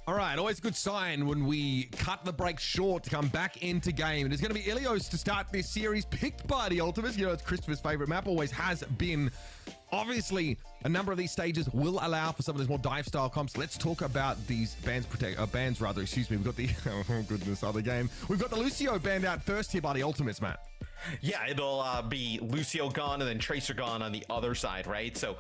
All right, always a good sign when we cut the break short to come back into game. And it's going to be Ilios to start this series, picked by the Ultimates. You know, it's Christopher's favorite map, always has been. Obviously, a number of these stages will allow for some of those more dive-style comps. Let's talk about these bands, We've got the, oh goodness, other game. We've got the Lucio banned out first here by the Ultimates, Matt. Yeah, it'll be Lucio gone and then Tracer gone on the other side, right? So,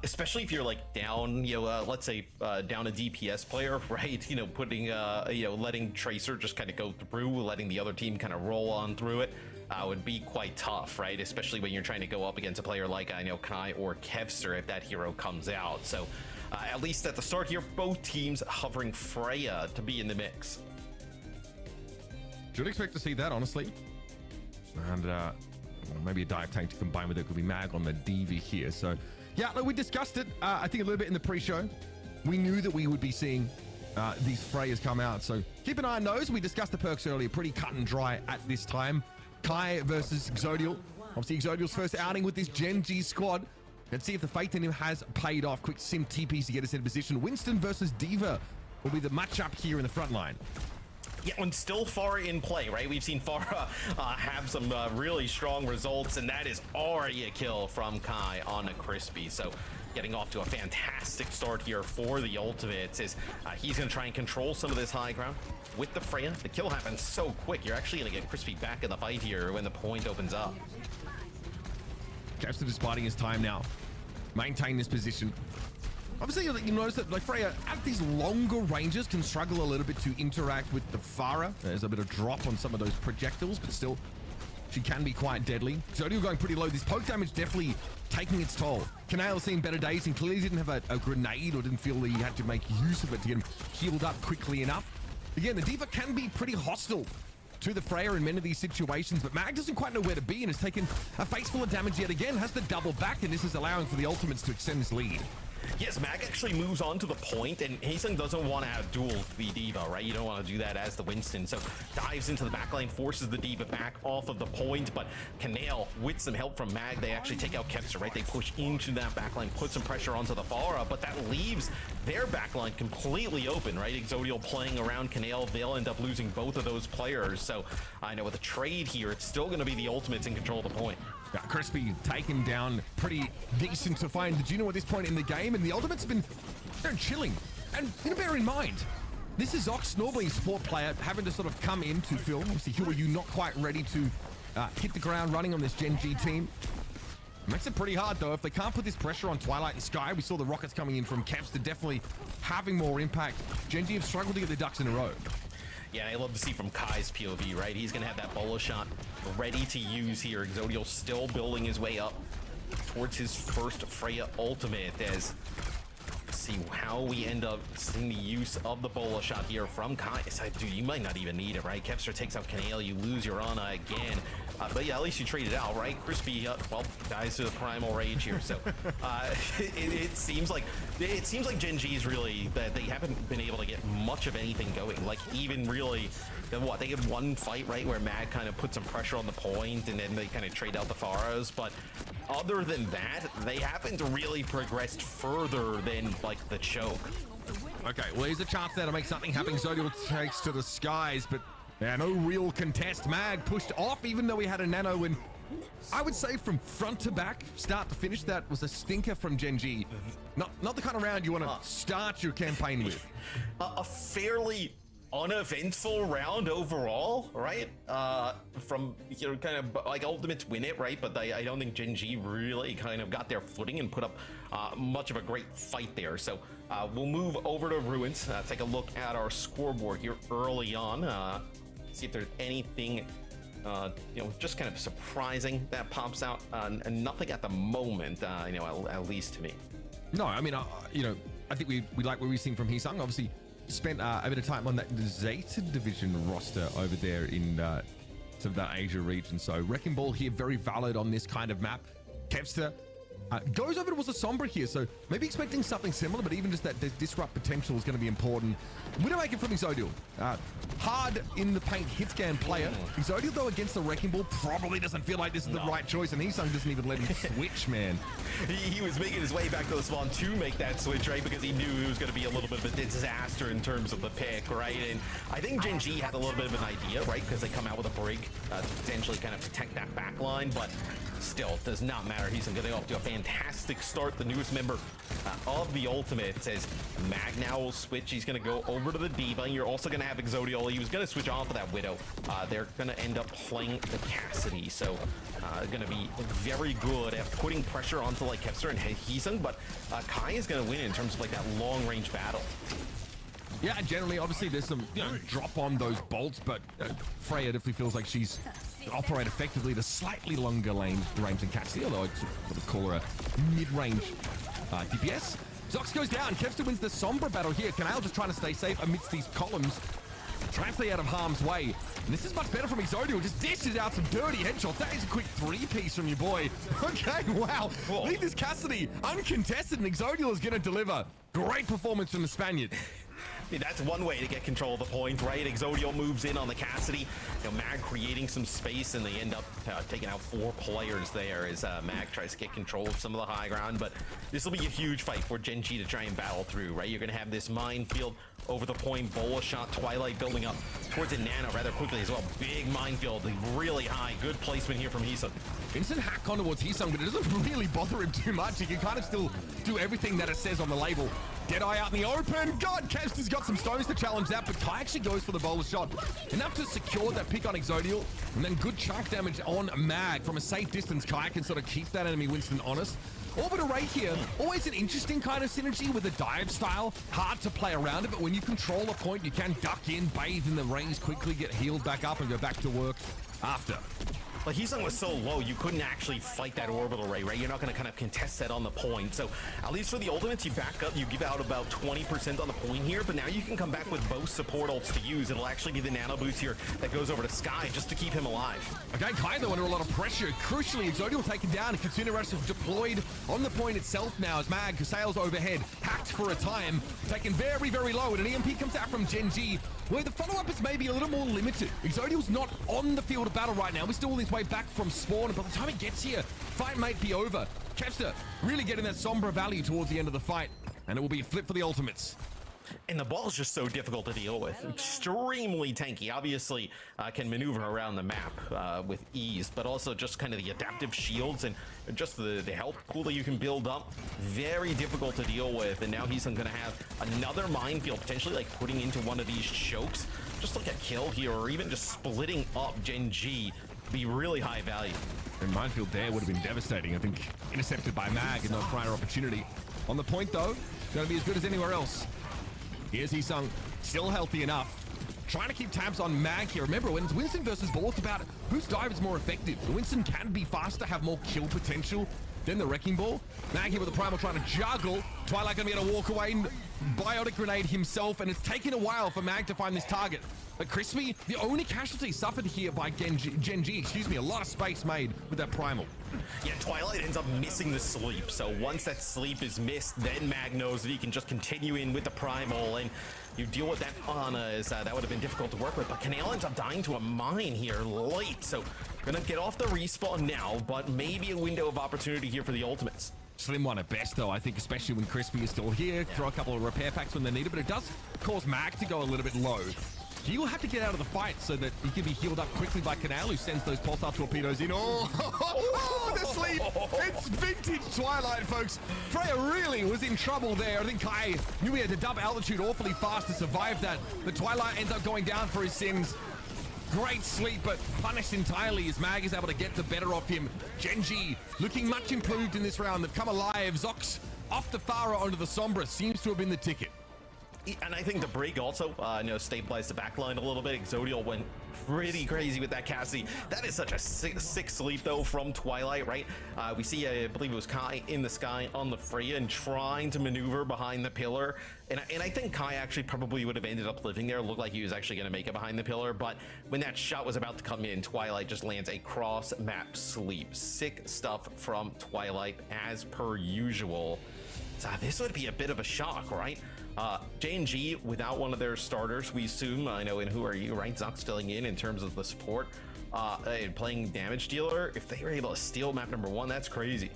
especially if you're like down, let's say down a DPS player, right? Putting, letting Tracer just kind of go through, letting the other team kind of roll on through it would be quite tough, right? Especially when you're trying to go up against a player like, Kai or Kevster if that hero comes out. So, at least at the start here, both teams hovering Freya to be in the mix. Should expect to see that, honestly. And well, maybe a dive tank to combine with it could be Mag on the D.Va here. So, yeah, look, we discussed it, I think, a little bit in the pre-show. We knew that we would be seeing these Freyas come out. So keep an eye on those. We discussed the perks earlier. Pretty cut and dry at this time. Kai versus Exodial. Obviously, Exodial's first outing with this Gen.G squad. Let's see if the faith in him has paid off. Quick sim TPs to get us in position. Winston versus D.Va will be the matchup here in the front line. Yeah, and still far in play, right? We've seen Farah have some really strong results, and that is already a kill from Kai on a Crispy. So getting off to a fantastic start here for the Ultimates is he's going to try and control some of this high ground with the Freya. The kill happens so quick. You're actually going to get Crispy back in the fight here when the point opens up. Kevster just biding his time now. Maintain this position. Obviously, you notice that like Freya at these longer ranges can struggle a little bit to interact with the Farah. There's a bit of drop on some of those projectiles, but still, she can be quite deadly. Zodiac going pretty low. This poke damage definitely taking its toll. Kanale seen better days and clearly didn't have a grenade or didn't feel that he had to make use of it to get him healed up quickly enough. Again, the D.Va can be pretty hostile to the Freya in many of these situations, but Mag doesn't quite know where to be and has taken a face full of damage yet again, has the double back, and this is allowing for the Ultimates to extend this lead. Yes, Mag actually moves on to the point, and Haesung doesn't want to have duel the D.Va, right? You don't want to do that as the Winston, so dives into the backline, forces the D.Va back off of the point, but Kanale, with some help from Mag, they actually take out Kevster, right? They push into that backline, put some pressure onto the Farah, but that leaves their backline completely open, right? Exodial playing around Kanale, they'll end up losing both of those players, so I know with a trade here, it's still going to be the Ultimates in control of the point. Yeah, Crispy taken down pretty decent to find the Juno at this point in the game, and the Ultimates have been chilling. And bear in mind, this is Ox, normally a support player, having to sort of come in to fill. Obviously, who are you not quite ready to hit the ground running on this Gen.G team? It makes it pretty hard, though. If they can't put this pressure on Twilight and Sky, we saw the rockets coming in from Kevster definitely having more impact. Gen.G have struggled to get their ducks in a row. Yeah, I love to see from Kai's POV, right? He's going to have that bolo shot ready to use here. Exodial still building his way up towards his first Freya ultimate as see how we end up seeing the use of the bolo shot here from Kai. It's like, dude, you might not even need it, right? Kevster takes out Kanale, you lose your Ana again. But yeah, at least you trade it out, right? Crispy, well, dies to the primal rage here. So it seems like Gen.G is really that they haven't been able to get much of anything going. Like even really, what they had one fight right where Mag kind of put some pressure on the point, and then they kind of trade out the Pharaohs. But other than that, they haven't really progressed further than like the choke. Okay, well, here's a chance there to make something happen. Zodiac takes to the skies, but yeah, no real contest. Mag pushed off, even though he had a nano, and I would say from front to back, start to finish, that was a stinker from Gen.G. Not the kind of round you want to start your campaign with. A fairly uneventful round overall, right? From kind of like Ultimates win it, right? But I don't think Gen.G really kind of got their footing and put up much of a great fight there. So we'll move over to Ruins, take a look at our scoreboard here early on, see if there's anything just kind of surprising that pops out, and nothing at the moment, at least to me. No, I mean, I think we like what we've seen from Haesung. Obviously, spent a bit of time on that Zeta division roster over there in sort of that Asia region. So Wrecking Ball here, very valid on this kind of map. Kevster Goes over towards a Sombra here, so maybe expecting something similar, but even just that disrupt potential is going to be important. Widowmaker from Exodial. Hard in the paint hit scan player. Exodial, though, against the Wrecking Ball probably doesn't feel like this is the right choice, and Heesung doesn't even let him switch, man. He was making his way back to the spawn to make that switch, right? Because he knew it was going to be a little bit of a disaster in terms of the pick, right? And I think Gen.G had a little bit of an idea, right? Because they come out with a brig to potentially kind of protect that back line, but still does not matter. He's going to go off to a fantastic start. The newest member of the Ultimate says Mag now will switch. He's going to go over to the Diva, and you're also going to have Exodial. He was going to switch off of that Widow. They're going to end up playing the Cassidy, so going to be very good at putting pressure onto like Kevster and Heesung, but Kai is going to win in terms of like that long range battle. Yeah, generally, obviously, there's some drop on those bolts, but Freya definitely feels like she's operate effectively the slightly longer range than Cassidy, although I'd sort of call her a mid-range DPS. Zox goes down. Kevster wins the Sombra battle here. Canal just trying to stay safe amidst these columns. Trying to stay out of harm's way. And this is much better from Exodial. Just dishes out some dirty headshots. That is a quick three-piece from your boy. Okay, wow. Leave this Cassidy uncontested, and Exodial is going to deliver. Great performance from the Spaniard. That's one way to get control of the point, right? Exodial moves in on the Cassidy. Mag creating some space, and they end up taking out 4 players there as Mag tries to get control of some of the high ground. But this will be a huge fight for Gen.G to try and battle through, right? You're going to have this minefield over the point, bola shot, Twilight building up towards a Nano rather quickly as well. Big minefield, really high. Good placement here from Heesung. Instant hack on towards Heesung, but it doesn't really bother him too much. He can kind of still do everything that it says on the label. Deadeye out in the open. God, Kevster's got some stones to challenge that, but Kai actually goes for the bowler shot. Enough to secure that pick on Exodial, and then good chunk damage on Mag. From a safe distance, Kai can sort of keep that enemy Winston honest. Orbit Array here, always an interesting kind of synergy with a dive style. Hard to play around it, but when you control a point, you can duck in, bathe in the rains, quickly get healed back up, and go back to work after. Like, Heesung was so low, you couldn't actually fight that orbital ray, right? You're not going to kind of contest that on the point. So, at least for the ultimates, you back up, you give out about 20% on the point here, but now you can come back with both support ults to use. It'll actually be the nano boost here that goes over to Sky just to keep him alive. Okay, Kai, though, under a lot of pressure. Crucially, Exodial taken down, and Katsuna Rush is deployed on the point itself now as Mag sails overhead, hacked for a time, taken very, very low, and an EMP comes out from Gen.G, where the follow-up is maybe a little more limited. Exodial's not on the field of battle right now. We're still on his way back from spawn, and by the time he gets here, fight might be over. Kevster really getting that Sombra value towards the end of the fight, and it will be a flip for the ultimates. And the ball is just so difficult to deal with. Extremely tanky. Obviously, can maneuver around the map with ease, but also just kind of the adaptive shields and just the health pool that you can build up. Very difficult to deal with. And now he's going to have another minefield, potentially like putting into one of these chokes. Just like a kill here, or even just splitting up Gen.G. Be really high value. And minefield there would have been devastating. I think intercepted by Mag and no prior opportunity. On the point, though, going to be as good as anywhere else. Here's Heesung, still healthy enough. Trying to keep tabs on Mag here. Remember, when it's Winston versus Ball, it's about whose dive is more effective. The Winston can be faster, have more kill potential than the Wrecking Ball. Mag here with the Primal trying to juggle. Twilight going to be able to walk away and Biotic Grenade himself, and it's taken a while for Mag to find this target. But Crispy, the only casualty suffered here by Gen.G, excuse me, a lot of space made with that Primal. Yeah, Twilight ends up missing the sleep. So once that sleep is missed, then Mag knows that he can just continue in with the Primal, and you deal with that on as that would have been difficult to work with. But Canal ends up dying to a mine here late. So gonna get off the respawn now, but maybe a window of opportunity here for the ultimates. Slim one at best, though, I think, especially when Crispy is still here. Throw a couple of repair packs when they need it, but it does cause Mag to go a little bit low. He'll have to get out of the fight so that he can be healed up quickly by Canal, who sends those pulsar torpedoes in. Oh, the sleep! It's vintage Twilight, folks. Freya really was in trouble there. I think Kai knew he had to dump altitude awfully fast to survive that. But Twilight ends up going down for his sins. Great sleep, but punished entirely as Mag is able to get the better of him. Gen.G looking much improved in this round. They've come alive. Zox off the Farah onto the Sombra seems to have been the ticket. And I think the break also, stabilized the backline a little bit. Exodial went pretty crazy with that Cassidy. That is such a sick sleep, though, from Twilight, right? We see, I believe it was Kai in the sky on the Freya and trying to maneuver behind the pillar. And I think Kai actually probably would have ended up living there. It looked like he was actually going to make it behind the pillar. But when that shot was about to come in, Twilight just lands a cross-map sleep. Sick stuff from Twilight, as per usual. So this would be a bit of a shock, right? Gen.G without one of their starters, we assume. I know, and who are you, right? Zox filling in terms of the support, playing damage dealer. If they were able to steal map number 1, that's crazy.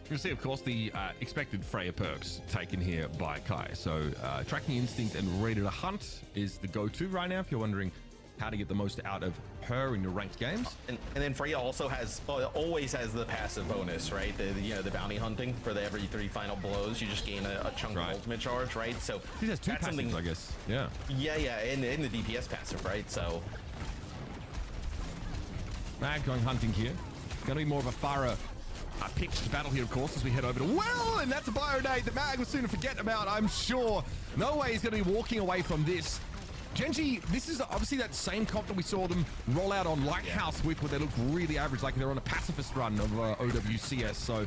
You'll see, of course, the expected Freya perks taken here by Kai. So Tracking Instinct and Ready to Hunt is the go-to right now if you're wondering how to get the most out of her in your ranked games. And then Freya also always has the passive bonus, right? The bounty hunting for the every 3 final blows. You just gain a chunk of ultimate charge, right? So she has 2 passives, I guess. Yeah. Yeah, and the DPS passive, right? So Mag going hunting here. Going to be more of a Farah pitched battle here, of course, as we head over to Well, and that's a bio-nade that Mag was soon to forget about, I'm sure. No way he's going to be walking away from this. Gen.G, this is obviously that same comp that we saw them roll out on Lighthouse with, where they look really average, like they're on a pacifist run of OWCS. So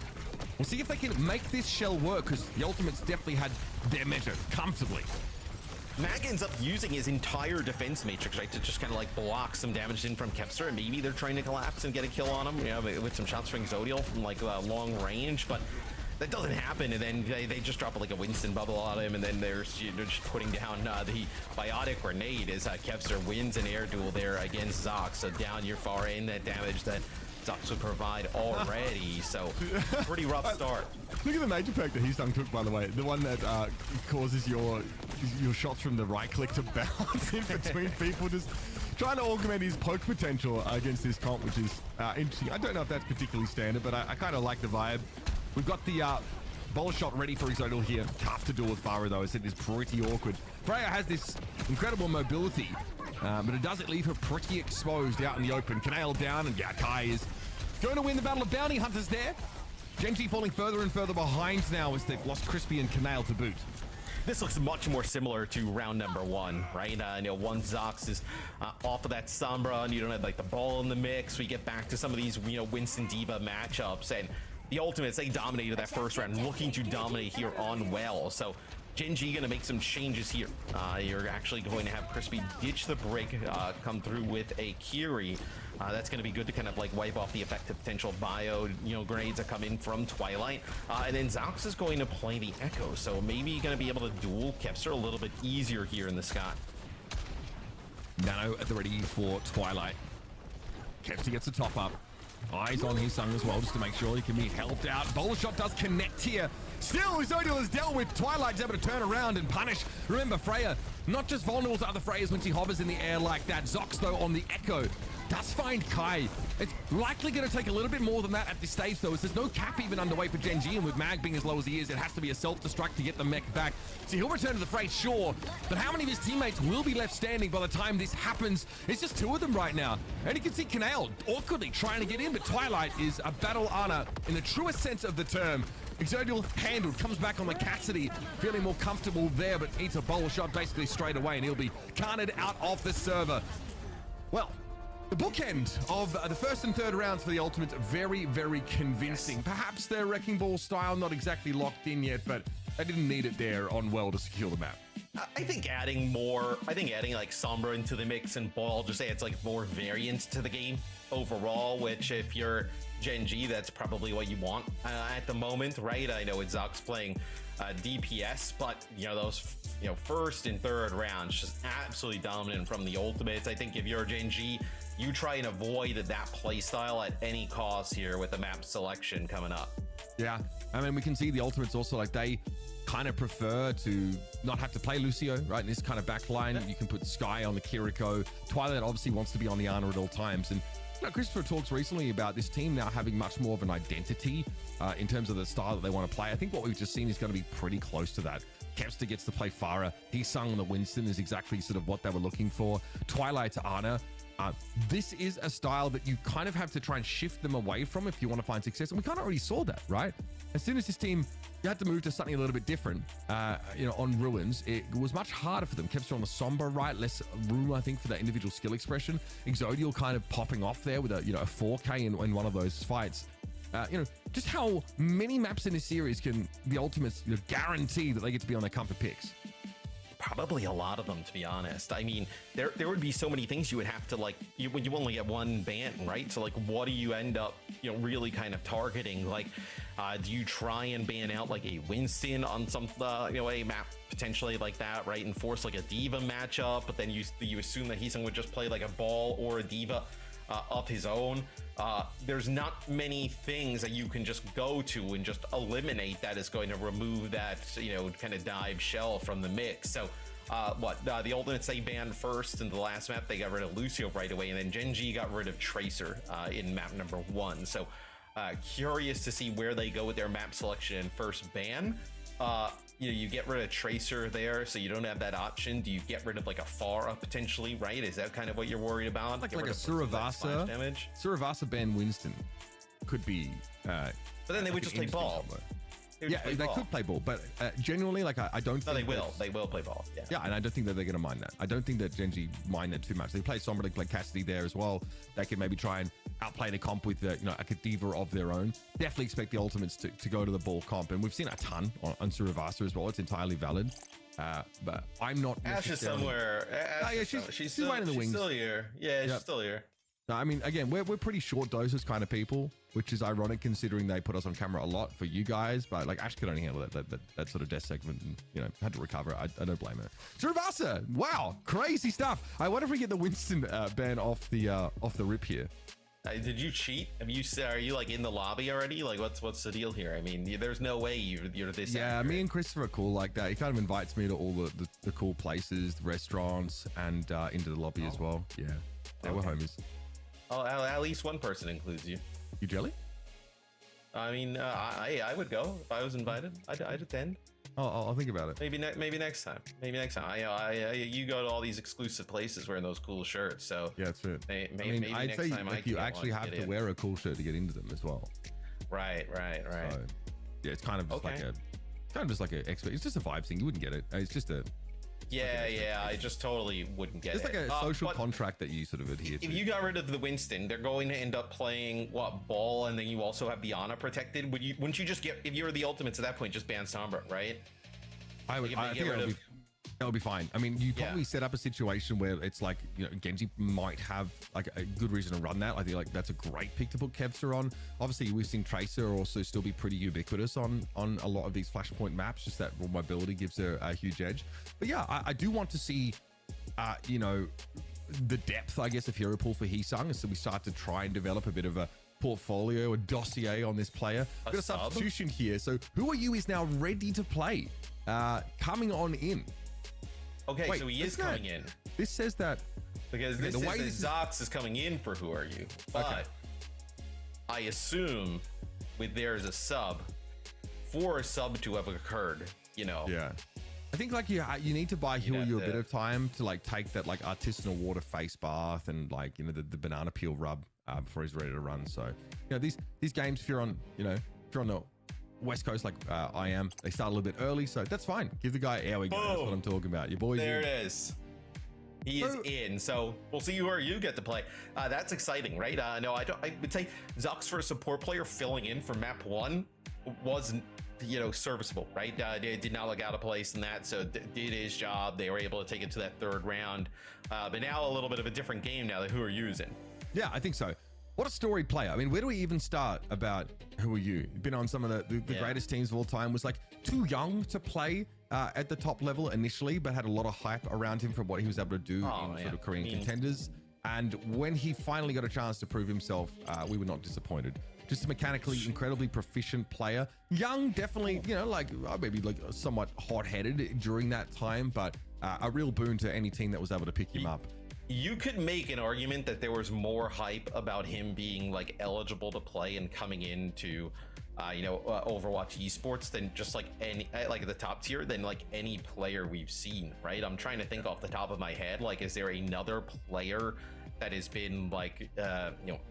we'll see if they can make this shell work, because the Ultimates definitely had their measure comfortably. Mag ends up using his entire defense matrix, right, to just kind of like block some damage in from Kepster, and maybe they're trying to collapse and get a kill on him, with some shots from Exodial from like long range, but that doesn't happen, and then they just drop like a Winston bubble on him, and then they're just putting down the biotic grenade as Kepster wins an air duel there against Zox. So down your far end, that damage that Zox would provide already. So pretty rough start. Look at the major perk that Hisung took, by the way. The one that causes your shots from the right click to bounce in between people. Just trying to augment his poke potential against this comp, which is interesting. I don't know if that's particularly standard, but I kind of like the vibe. We've got the bowl shot ready for Exodial here. Tough to do with Farah, though. I said it's pretty awkward. Freya has this incredible mobility, but it doesn't leave her pretty exposed out in the open. Canale down, and Kai is going to win the battle of bounty hunters there. Gen.G falling further and further behind now as they've lost Crispy and Canale to boot. This looks much more similar to round number 1, right? Once Zox is off of that Sombra, and you don't have like the ball in the mix, we get back to some of these, Winston Diva matchups, and the Ultimates, they dominated that first round, looking to dominate here on Well. So Gen.G going to make some changes here. You're actually going to have Crispy ditch the break, come through with a Kiri. That's going to be good to kind of like wipe off the effective potential bio, grenades that come in from Twilight. And then Zox is going to play the Echo, so maybe you're going to be able to duel Kepster a little bit easier here in the sky. Nano at the ready for Twilight. Kepster gets a top up. Eyes on Hisung as well, just to make sure he can be helped out. Bowler shot does connect here. Still, Exodial is dealt with. Twilight's able to turn around and punish. Remember, Freya, not just vulnerable to other Freyas when she hovers in the air like that. Zox, though, on the Echo, does find Kai. It's likely going to take a little bit more than that at this stage, though, as there's no cap even underway for Gen.G, and with Mag being as low as he is, it has to be a self-destruct to get the mech back. So he'll return to the fray, sure, but how many of his teammates will be left standing by the time this happens? It's just 2 of them right now. And you can see Canale awkwardly trying to get in, but Twilight is a battle honor in the truest sense of the term. Exodial handled, comes back on the Cassidy, feeling more comfortable there, but eats a bowl shot basically straight away, and he'll be carted out of the server. Well, the bookend of the first and third rounds for the Ultimates, very, very convincing. Yes. Perhaps their Wrecking Ball style not exactly locked in yet, but they didn't need it there on Well to secure the map. I think adding like Sombra into the mix and Ball, just say it's like more variance to the game overall, which if you're Gen.G, that's probably what you want at the moment, right? I know it's Zox playing DPS, but those first and third rounds just absolutely dominant from the Ultimates. I think if you're Gen.G, you try and avoid that play style at any cost here with the map selection coming up. Yeah, I mean, we can see the Ultimates also, like, they kind of prefer to not have to play Lucio, right? In this kind of backline, you can put Sky on the Kiriko. Twilight obviously wants to be on the Ana at all times. And Christopher talks recently about this team now having much more of an identity in terms of the style that they want to play. I think what we've just seen is going to be pretty close to that. Kepster gets to play Farah. Hisung on the Winston is exactly sort of what they were looking for. Twilight's Ana, This is a style that you kind of have to try and shift them away from if you want to find success. And we kind of already saw that, right? As soon as this team, you had to move to something a little bit different, on Ruins, it was much harder for them. Kept on the somber, right? Less room, I think, for that individual skill expression. Exodial kind of popping off there with a 4K in one of those fights. Just how many maps in this series can the Ultimates guarantee that they get to be on their comfort picks? Probably a lot of them, to be honest. I mean, there would be so many things you would have to when you only get one ban, right? So what do you end up really kind of targeting? Do you try and ban out like a Winston on some a map potentially like that, right? And force like a D.Va matchup, but then you assume that Heesung would just play like a Ball or a D.Va of his own. There's not many things that you can just go to and just eliminate that is going to remove that kind of dive shell from the mix. So the Ultimates they banned first in the last map, they got rid of Lucio right away, and then Gen.G got rid of Tracer in map number 1. So curious to see where they go with their map selection in first ban. You get rid of Tracer there, so you don't have that option. Do you get rid of like a Pharah potentially, right? Is that kind of what you're worried about? Like a Suravasa damage? Suravasa ban Winston could be. But then they would just play Ball. They could play Ball, but genuinely, I don't think they will. They will play Ball. Yeah, and I don't think that they're going to mind that. I don't think that Gen.G mind that too much. They play Sombra, they play Cassidy there as well. They can maybe try and outplay the comp with a D.Va of their own. Definitely expect the Ultimates to go to the Ball comp, and we've seen a ton on Suravasa as well. It's entirely valid. But I'm not. Ash is somewhere. She's right in the wings. She's still here. Yeah, she's still here. No, I mean, again, we're pretty short doses kind of people, which is ironic considering they put us on camera a lot for you guys. But Ash could only handle that sort of death segment, and had to recover. I don't blame her. Suravasa, wow, crazy stuff. I wonder if we get the Winston ban off the rip here. Did you cheat? Are you in the lobby already? What's the deal here? I mean, there's no way you're this. Yeah, accurate. Me and Christopher are cool like that. He kind of invites me to all the cool places, the restaurants, and into the lobby as well. Yeah, we're homies. Oh, at least one person includes you. You jelly? I mean, I would go if I was invited. I'd attend. Oh, I'll think about it. Maybe next time. You go to all these exclusive places wearing those cool shirts. So yeah, that's it. Maybe I'd next say time you actually have to wear a cool shirt to get into them as well. Right. So, yeah, it's kind of just like a expert. It's just a vibe thing. You wouldn't get it. It's just a. Yeah, I just totally wouldn't get it. It's like a social contract that you sort of adhere to. If you got rid of the Winston, they're going to end up playing Ball, and then you also have the Ana protected. Wouldn't you just if you were the Ultimates at that point, just ban Sombra, right? I think that would be fine. I mean, you probably set up a situation where it's like, Gen.G might have a good reason to run that. I think that's a great pick to put Kevster on. Obviously, we've seen Tracer also still be pretty ubiquitous on a lot of these Flashpoint maps. Just that raw mobility gives her a huge edge. But yeah, I do want to see, the depth, I guess, of hero pool for Heesung, so we start to try and develop a bit of a portfolio, a dossier on this player. We've got a substitution here. So Who Are You is now ready to play. Coming on in. Okay, wait, so he is coming in. This says that because this says Zox is coming in for Who Are You, but I assume with there is a sub for a sub to have occurred. Yeah. I think you need to buy Who Are You a bit of time to take that artisanal water face bath and the banana peel rub before he's ready to run. So these games, if you're on the West Coast I am, they start a little bit early, so that's fine. Give the guy, there we go. That's what I'm talking about. Your boy's there. It is. He is in, so we'll see where you get to play. That's exciting, right? No, I would say Zux for a support player filling in for map 1 wasn't serviceable, right? Did not look out of place in that, so did his job. They were able to take it to that 3rd round, but now a little bit of a different game now that Who Are You is in. Yeah, I think so. What a storied player. I mean, where do we even start about Who Are You? Been on some of the greatest teams of all time. Was too young to play at the top level initially, but had a lot of hype around him from what he was able to do in sort of Korean contenders. And when he finally got a chance to prove himself, we were not disappointed. Just a mechanically incredibly proficient player. Young, definitely, maybe somewhat hot-headed during that time, but a real boon to any team that was able to pick him up. You could make an argument that there was more hype about him being eligible to play and coming into Overwatch Esports than just any at the top tier than any player we've seen, right? I'm trying to think off the top of my head, is there another player that has been like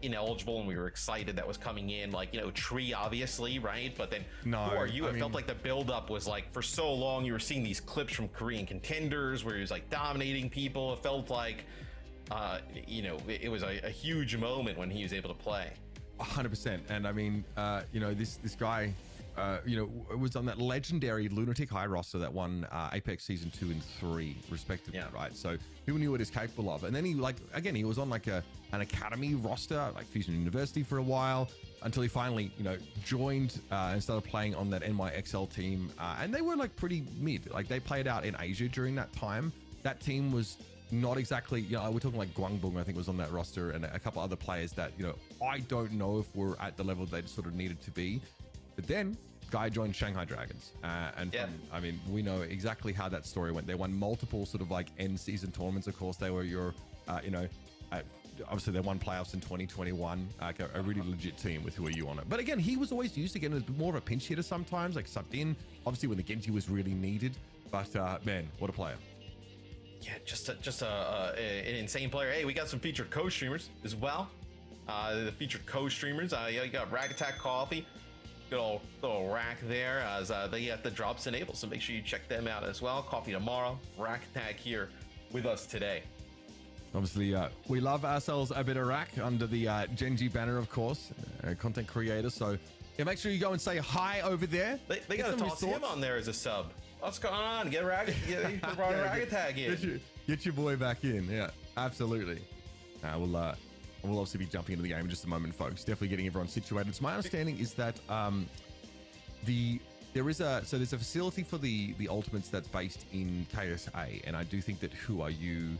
ineligible, and we were excited that was coming in, like Tree obviously, right? But then No, who are you? I It mean, felt like the buildup was like for so long you were seeing these clips from Korean contenders where he was like dominating people. It felt like it was a huge moment when he was able to play. 100%. And I mean, this guy, was on that legendary Lunatic High roster that won Apex Season 2 and 3, respectively, right? So who knew what he's capable of? And then he was on like an academy roster, like Fusion University for a while, until he finally, joined and started playing on that NYXL team. And they were like pretty mid. Like they played out in Asia during that time. That team was not exactly, we're talking like Guangbong, I think was on that roster, and a couple other players that, I don't know if we're at the level they sort of needed to be. But then guy joined Shanghai Dragons. I mean, we know exactly how that story went. They won multiple sort of like end season tournaments. Of course, they were obviously they won playoffs in 2021, a really legit team with Who Are You on it. But again, he was always used again as more of a pinch hitter sometimes, like subbed in, obviously when the Gen.G was really needed. But man, what a player. Yeah, just an insane player. Hey, we got some featured co-streamers as well. The featured co-streamers, you got Rag Attack Coffee, good little rack there, as they get the drops enabled, so make sure you check them out as well. Coffee tomorrow, Rack Attack here with us today. Obviously, we love ourselves a bit of rack under the Gen.G banner, of course, content creator. So yeah, make sure you go and say hi over there. They got to toss him on there as a sub. What's going on? Get Rag Attack in. Get your boy back in. Yeah, absolutely. We'll obviously be jumping into the game in just a moment, folks. Definitely getting everyone situated. So my understanding is that there's a facility for the Ultimates that's based in KSA, and I do think that Who Are You.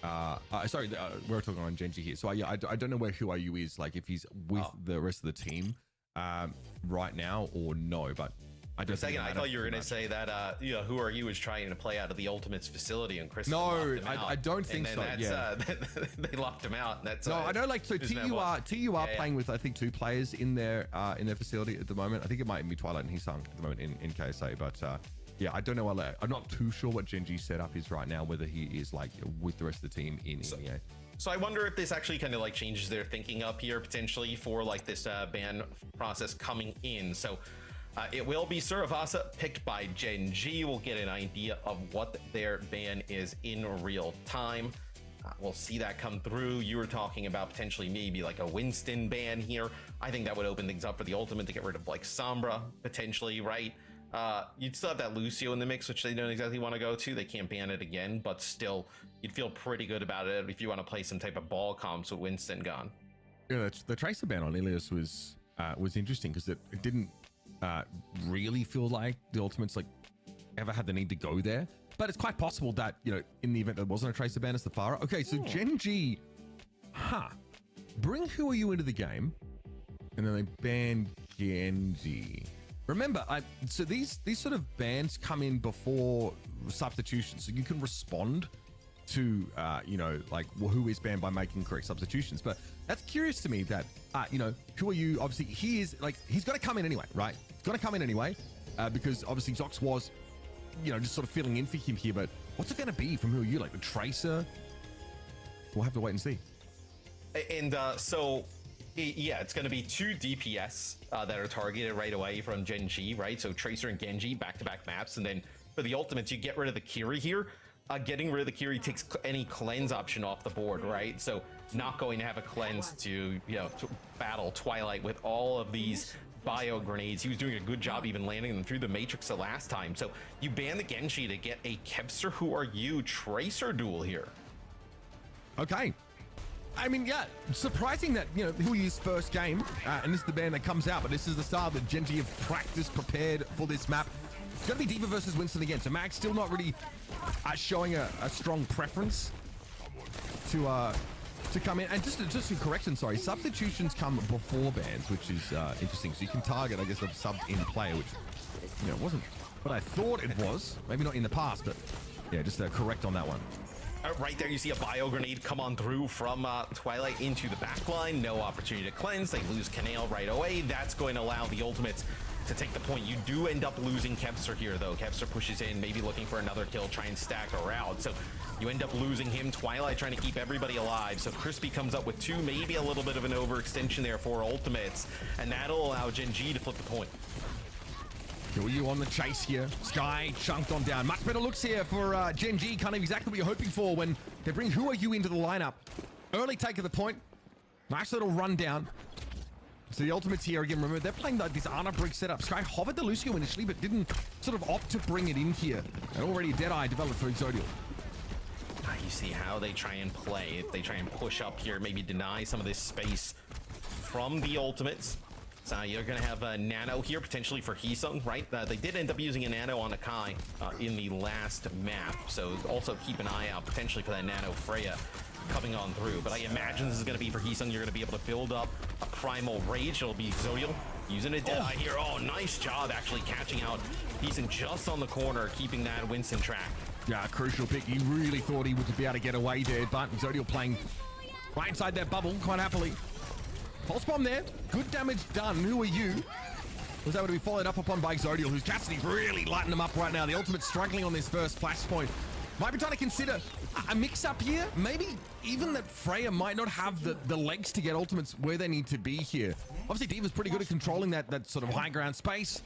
We're talking on Gen.G here. So I don't know where Who Are You is, like if he's with the rest of the team right now or no, but I don't. For a second, I thought you were going to say that Who Are You is trying to play out of the Ultimates facility, and Chris. No, I don't think so. Yeah, they locked him out. That's no, I know. Like so, TUR playing with I think 2 players in their facility at the moment. I think it might be Twilight and Hisung at the moment in KSA, but. Yeah, I don't know. I'm not too sure what Gen.G's setup is right now, whether he is like with the rest of the team in EMEA. So I wonder if this actually kind of like changes their thinking up here potentially for like this ban process coming in. So it will be Suravasa picked by Gen.G. We'll get an idea of what their ban is in real time. We'll see that come through. You were talking about potentially maybe like a Winston ban here. I think that would open things up for the Ultimate to get rid of like Sombra potentially, right? You'd still have that Lucio in the mix, which they don't exactly want to go to. They can't ban it again, but still, you'd feel pretty good about it if you want to play some type of ball comps with Winston gone. Yeah, the Tracer ban on Ilias was interesting because it didn't really feel like the Ultimates like ever had the need to go there. But it's quite possible that, in the event there wasn't a Tracer ban, it's the Pharah. Okay, so Gen.G, bring Who Are You into the game, and then they ban Gen.G. Remember, so these sort of bans come in before substitutions, so you can respond to like who is banned by making correct substitutions. But that's curious to me that Who Are You, obviously he is like, he's got to come in anyway, right? He's got to come in anyway because obviously Zox was just sort of filling in for him here. But what's it going to be from Who Are You, like the Tracer? We'll have to wait and see. And yeah, it's going to be 2 DPS that are targeted right away from Gen.G, right? So Tracer and Gen.G back-to-back maps, and then for the Ultimates, you get rid of the Kiri here. Getting rid of the Kiri takes any cleanse option off the board, right? So not going to have a cleanse to to battle Twilight with all of these bio grenades. He was doing a good job even landing them through the Matrix the last time. So you ban the Gen.G to get a Kevster Who Are You Tracer duel here. Okay. I mean, yeah, surprising that, Who Are You's first game, and this is the ban that comes out, but this is the style that Gen.G have practiced, prepared for this map. It's going to be D.Va versus Winston again, so Mag's still not really showing a strong preference to come in. And just a correction, sorry, substitutions come before bans, which is interesting. So you can target, I guess, a subbed-in player, which, wasn't what I thought it was. Maybe not in the past, but yeah, just correct on that one. Right there, you see a bio grenade come on through from Twilight into the backline. No opportunity to cleanse. They lose Canale right away. That's going to allow the Ultimates to take the point. You do end up losing Kevster here, though. Kevster pushes in, maybe looking for another kill, try and stack around. So you end up losing him. Twilight trying to keep everybody alive. So Crispy comes up with 2, maybe a little bit of an overextension there for Ultimates. And that'll allow Gen.G to flip the point. You on the chase here. Sky chunked on down. Much better looks here for Gen.G. Kind of exactly what you're hoping for when they bring Who Are You into the lineup. Early take of the point. Nice little run down. So the Ultimates here, again, remember, they're playing this Ana Brig setup. Sky hovered the Lucio initially, but didn't sort of opt to bring it in here. And already Deadeye developed for Exodial. You see how they try and play. They try and push up here, maybe deny some of this space from the Ultimates. So you're going to have a Nano here, potentially for Heesung, right? They did end up using a Nano on Akai in the last map. So also keep an eye out potentially for that Nano Freya coming on through. But I imagine this is going to be for Heesung. You're going to be able to build up a Primal Rage. It'll be Exodial using a Deadeye here. Oh, nice job actually catching out Heesung just on the corner, keeping that Winston track. Yeah, crucial pick. He really thought he would be able to get away there, but Exodial playing right inside that bubble quite happily. Pulse bomb there. Good damage done. Who Are You? Was able to be followed up upon by Exodial, who's Cassidy's really lighting them up right now. The Ultimate struggling on this first flashpoint. Might be trying to consider a mix-up here. Maybe even that Freya might not have the legs to get Ultimates where they need to be here. Obviously, D.Va's pretty good at controlling that sort of high ground space.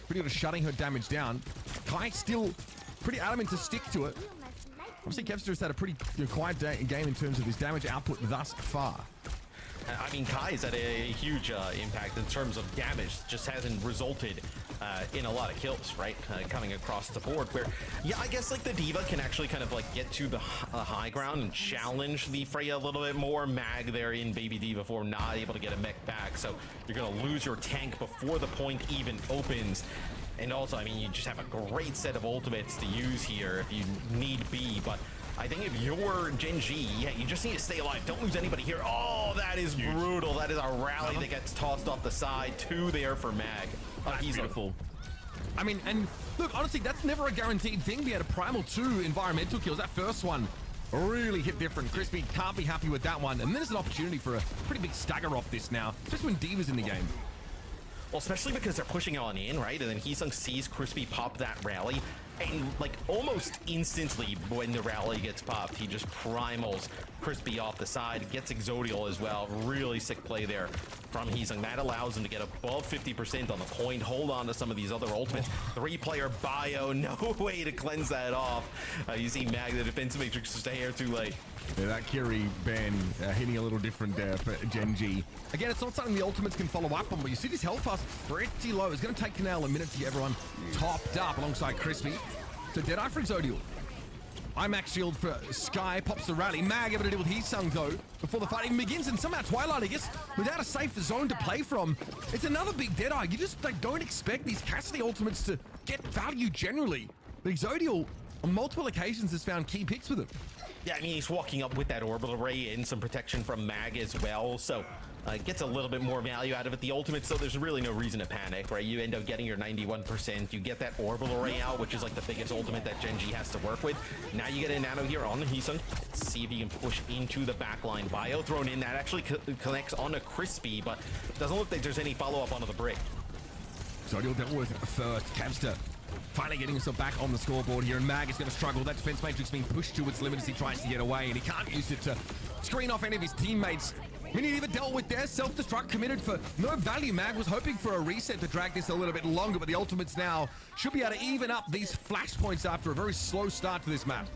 Pretty good at shutting her damage down. Kai still pretty adamant to stick to it. Obviously, Kevster has had a pretty quiet game in terms of his damage output thus far. I mean, Kai's had a huge impact in terms of damage. Just hasn't resulted in a lot of kills, right? Coming across the board where, yeah, I guess like the D.Va can actually kind of like get to the high ground and challenge the Freya a little bit more. Mag there in Baby D before not able to get a mech back. So you're going to lose your tank before the point even opens. And also, I mean, you just have a great set of ultimates to use here if you need be, but I think if you're Gen.G, yeah, you just need to stay alive. Don't lose anybody here. Oh, that is brutal. That is a rally that gets tossed off the side. 2 there for Mag. He's beautiful. I mean, and look, honestly, that's never a guaranteed thing. We had a Primal 2 environmental kills. That first one really hit different. Crispy can't be happy with that one. And then there's an opportunity for a pretty big stagger off this now, just when D.Va's in the game. Well, especially because they're pushing on in, right? And then Heesung sees Crispy pop that rally. And like almost instantly when the rally gets popped, he just primals Crispy off the side, gets Exodial as well. Really sick play there from Heesung. That allows him to get above 50% on the point, hold on to some of these other ultimates. 3-player bio, no way to cleanse that off. You see Mag, the defensive matrix, just a hair too late. Yeah, that Kiri ban hitting a little different there for Gen.G. Again, it's not something the Ultimates can follow up on, but you see this health pass pretty low. It's going to take Canale a minute to get everyone topped up alongside Crispy. So Deadeye for Exodial. IMAX shield for Sky, pops the rally. Mag able to deal with Heesung though before the fight even begins, and somehow Twilight, I guess, without a safe zone to play from, it's another big Deadeye. You just like don't expect these Cassidy Ultimates to get value generally. But Exodial, on multiple occasions, has found key picks with him. Yeah, I mean, he's walking up with that orbital array and some protection from Mag as well, so gets a little bit more value out of it. The ultimate, so there's really no reason to panic, right? You end up getting your 91%. You get that orbital array out, which is like the biggest ultimate that Gen.G has to work with. Now you get a nano here on the Heesung. Let's see if you can push into the backline. Bio thrown in. That actually connects on a Crispy, but doesn't look like there's any follow-up onto the brick. So he'll deal with first. Kevster finally getting himself back on the scoreboard here, and Mag is going to struggle. That defense matrix being pushed to its limit as he tries to get away, and he can't use it to screen off any of his teammates. Minidiva dealt with their self-destruct, committed for no value. Mag was hoping for a reset to drag this a little bit longer, but the Ultimates now should be able to even up these flashpoints after a very slow start to this map.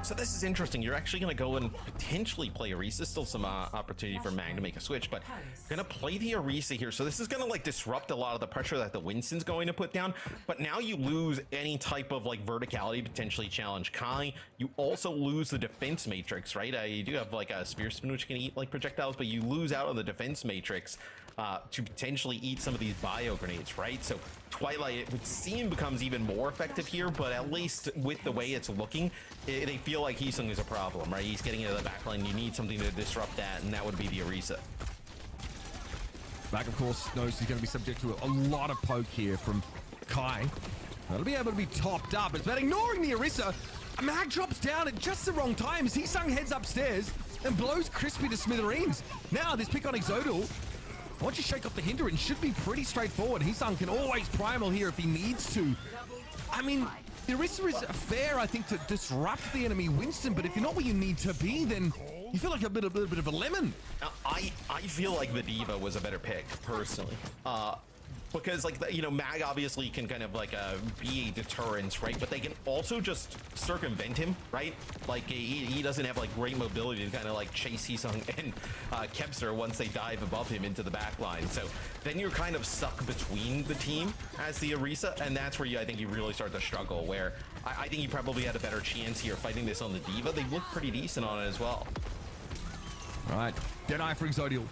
So this is interesting. You're actually going to go and potentially play Orisa. Still some opportunity for Mag to make a switch, but you're going to play the Orisa here. So this is going to like disrupt a lot of the pressure that the Winston's going to put down. But now you lose any type of like verticality, potentially challenge Kai. You also lose the defense matrix, right? You do have like a spear spin which can eat like projectiles, but you lose out on the defense matrix to potentially eat some of these bio grenades, right? So Twilight, it would seem, becomes even more effective here, but at least with the way it's looking, they feel like Heesung is a problem, right? He's getting into the backline. You need something to disrupt that, and that would be the Orisa. Mag, of course, knows he's going to be subject to a lot of poke here from Kai. That'll be able to be topped up. But ignoring the Orisa, Mag drops down at just the wrong time as Heesung heads upstairs and blows Crispy to smithereens. Now this pick on Exodal, once you shake off the hindrance, should be pretty straightforward. Heesung can always primal here if he needs to. I mean, the Orisa is fair, I think, to disrupt the enemy Winston, but if you're not where you need to be, then you feel like a little bit of a lemon. I feel like the D.Va was a better pick, personally. Because, like, Mag obviously can kind of, like, be a deterrence, right? But they can also just circumvent him, right? Like, he doesn't have, like, great mobility to kind of, like, chase Heesung and Kepser once they dive above him into the back line. So then you're kind of stuck between the team as the Orisa, and that's where I think you really start to struggle, where I think you probably had a better chance here fighting this on the D.Va. They look pretty decent on it as well. All right, Deadeye for Exodial.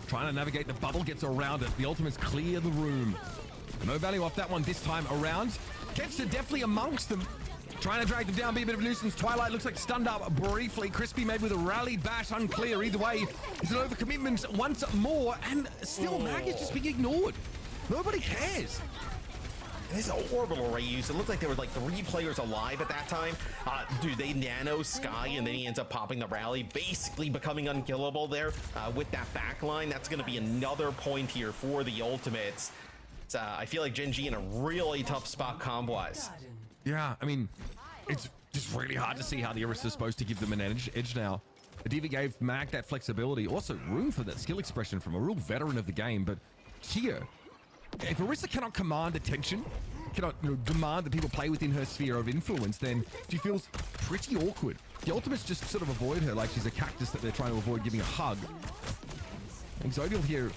Trying to navigate the bubble, gets around it. The ultimates clear the room. No value off that one this time around. Kepser definitely amongst them. Trying to drag them down, be a bit of a nuisance. Twilight looks like stunned up briefly. Crispy maybe with a rally bash, unclear. Either way, it's an overcommitment once more, and still Mag is just being ignored. Nobody cares. This orbital ray use, it looked like there were like 3 players alive at that time. Dude, they nano Sky, and then he ends up popping the rally, basically becoming unkillable there with that backline. That's going to be another point here for the Ultimates. I feel like Gen.G in a really tough spot comp-wise. Yeah, I mean, it's just really hard to see how the Orisa is supposed to give them an edge now. D.Va gave Mag that flexibility, also room for that skill expression from a real veteran of the game, but here, if Orisa cannot command attention, cannot demand that people play within her sphere of influence, then she feels pretty awkward. The Ultimates just sort of avoid her like she's a cactus that they're trying to avoid giving a hug. Exodial here,